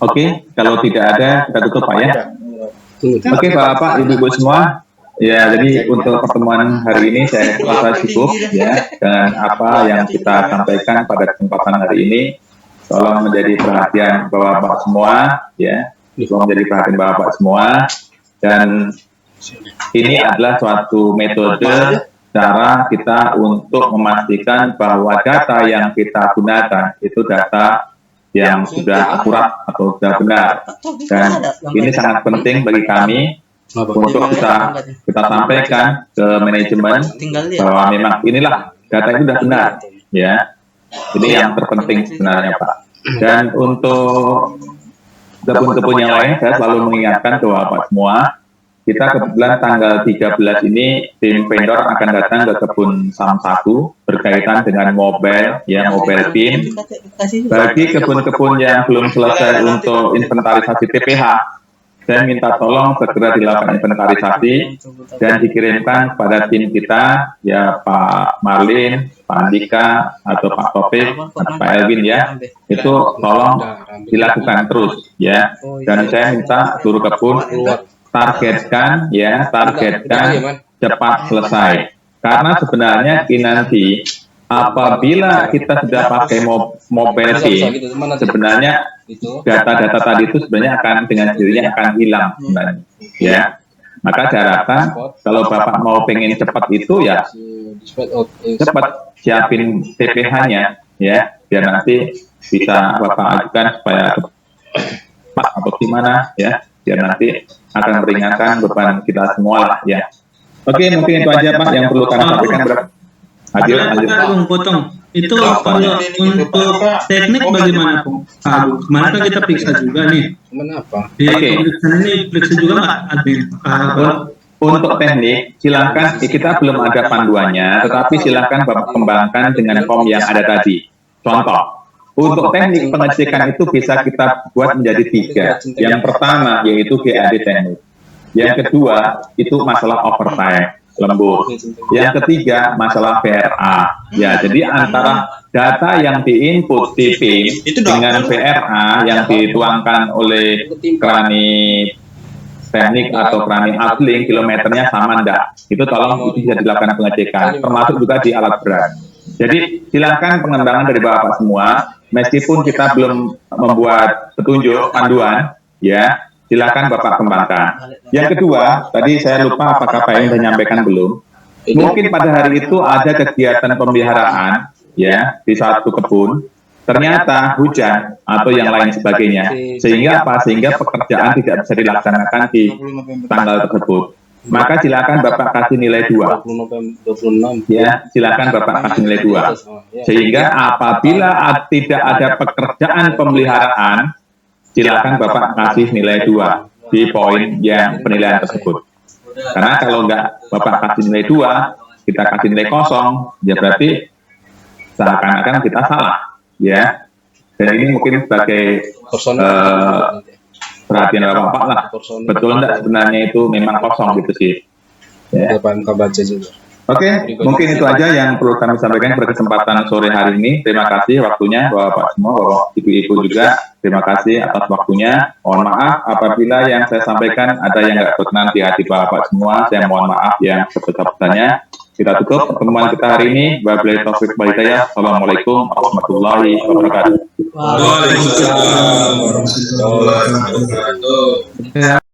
[SPEAKER 1] Oke, kalau tidak ada kita tutup Pak ya. Oke Bapak, Ibu-ibu semua. Ya, jadi untuk pertemuan hari ini saya rasa cukup ya dengan apa yang kita sampaikan pada kesempatan hari ini. Tolong menjadi perhatian Bapak semua ya. Tolong menjadi perhatian Bapak semua. Dan ini adalah suatu metode cara kita untuk memastikan bahwa data yang kita gunakan itu data yang sudah akurat atau sudah benar. Dan ini sangat penting bagi kami untuk kita sampaikan ke manajemen bahwa memang inilah data itu sudah benar, ya. Ini yang terpenting sebenarnya Pak. Dan untuk kebun-kebun yang lain, saya selalu mengingatkan ke Bapak semua, kita kebetulan tanggal 13 ini tim vendor akan datang ke kebun Sam 1 berkaitan dengan mobile bin. Bagi kebun-kebun yang belum selesai untuk inventarisasi TPH, saya minta tolong segera dilakukan inventarisasi dan dikirimkan kepada tim kita, ya Pak Marlin, Pak Andika, atau Pak Topik, atau Pak Elvin ya, itu tolong dilakukan terus ya. Dan saya minta seluruh kebun targetkan cepat selesai. Karena sebenarnya ini nanti apabila kita sudah pakai mobile bin, sebenarnya data-data tadi itu sebenarnya akan dengan sendirinya akan hilang sebenarnya. Ya, maka saya harapkan kalau Bapak mau pengen cepat itu ya cepat siapin TPH-nya ya, biar nanti bisa Bapak ajukan supaya cepat atau gimana ya, biar nanti akan meringankan beban kita semua lah ya. Oke, mungkin itu aja Pak yang perlu kami sampaikan. Adil, lanjut.
[SPEAKER 5] Potong. Itu kalau untuk teknik bagaimana Pak? Kemarin kan kita periksa juga nih.
[SPEAKER 2] Kenapa?
[SPEAKER 5] Oke. Ini periksa juga nggak admin?
[SPEAKER 1] Untuk teknik, silakan kita belum ada panduannya, tetapi silakan Bapak kembangkan dengan form yang ada tadi. Contoh, untuk teknik pengecekan itu bisa kita buat menjadi 3. Yang pertama yaitu GAD teknik. Yang kedua itu masalah overtime, lembur. Yang ketiga masalah VRA. Ya, jadi antara data yang diinput TP dengan VRA yang dituangkan oleh krani teknik atau krani Abling kilometernya sama enggak? Itu tolong itu bisa dilakukan pengecekan, termasuk juga di alat berat. Jadi silakan pengembangan dari Bapak semua. Meskipun kita belum membuat petunjuk panduan, ya silakan Bapak kembangkan. Yang kedua, tadi saya lupa apakah Pak yang sudah menyampaikan belum. Mungkin pada hari itu ada kegiatan pemeliharaan, ya di satu kebun. Ternyata hujan atau yang lain sebagainya, sehingga apa? Sehingga pekerjaan tidak bisa dilaksanakan di tanggal tersebut. Maka silakan Bapak kasih nilai 2. Ya, silakan Bapak kasih nilai 2. Sehingga apabila tidak ada pekerjaan pemeliharaan, silakan Bapak kasih nilai 2. di poin yang penilaian tersebut. Karena kalau nggak Bapak kasih nilai 2, kita kasih nilai 0, ya berarti seakan-akan kita salah, ya. Dan ini mungkin sebagai perhatian Bapak lah, betul enggak sebenarnya itu memang kosong gitu sih. Ya. Oke, mungkin itu aja yang perlu kami sampaikan pada kesempatan sore hari ini. Terima kasih waktunya Bapak semua, Bapak Ibu-Ibu juga. Terima kasih atas waktunya. Mohon maaf apabila yang saya sampaikan ada yang nggak berkenan di hati Bapak semua. Saya mohon maaf yang sebesar-besarnya. Kita tutup pertemuan kita hari ini. Wabillahi taufiq wal hidayah. Assalamualaikum warahmatullahi wabarakatuh.
[SPEAKER 6] Waalaikumsalam warahmatullahi wabarakatuh.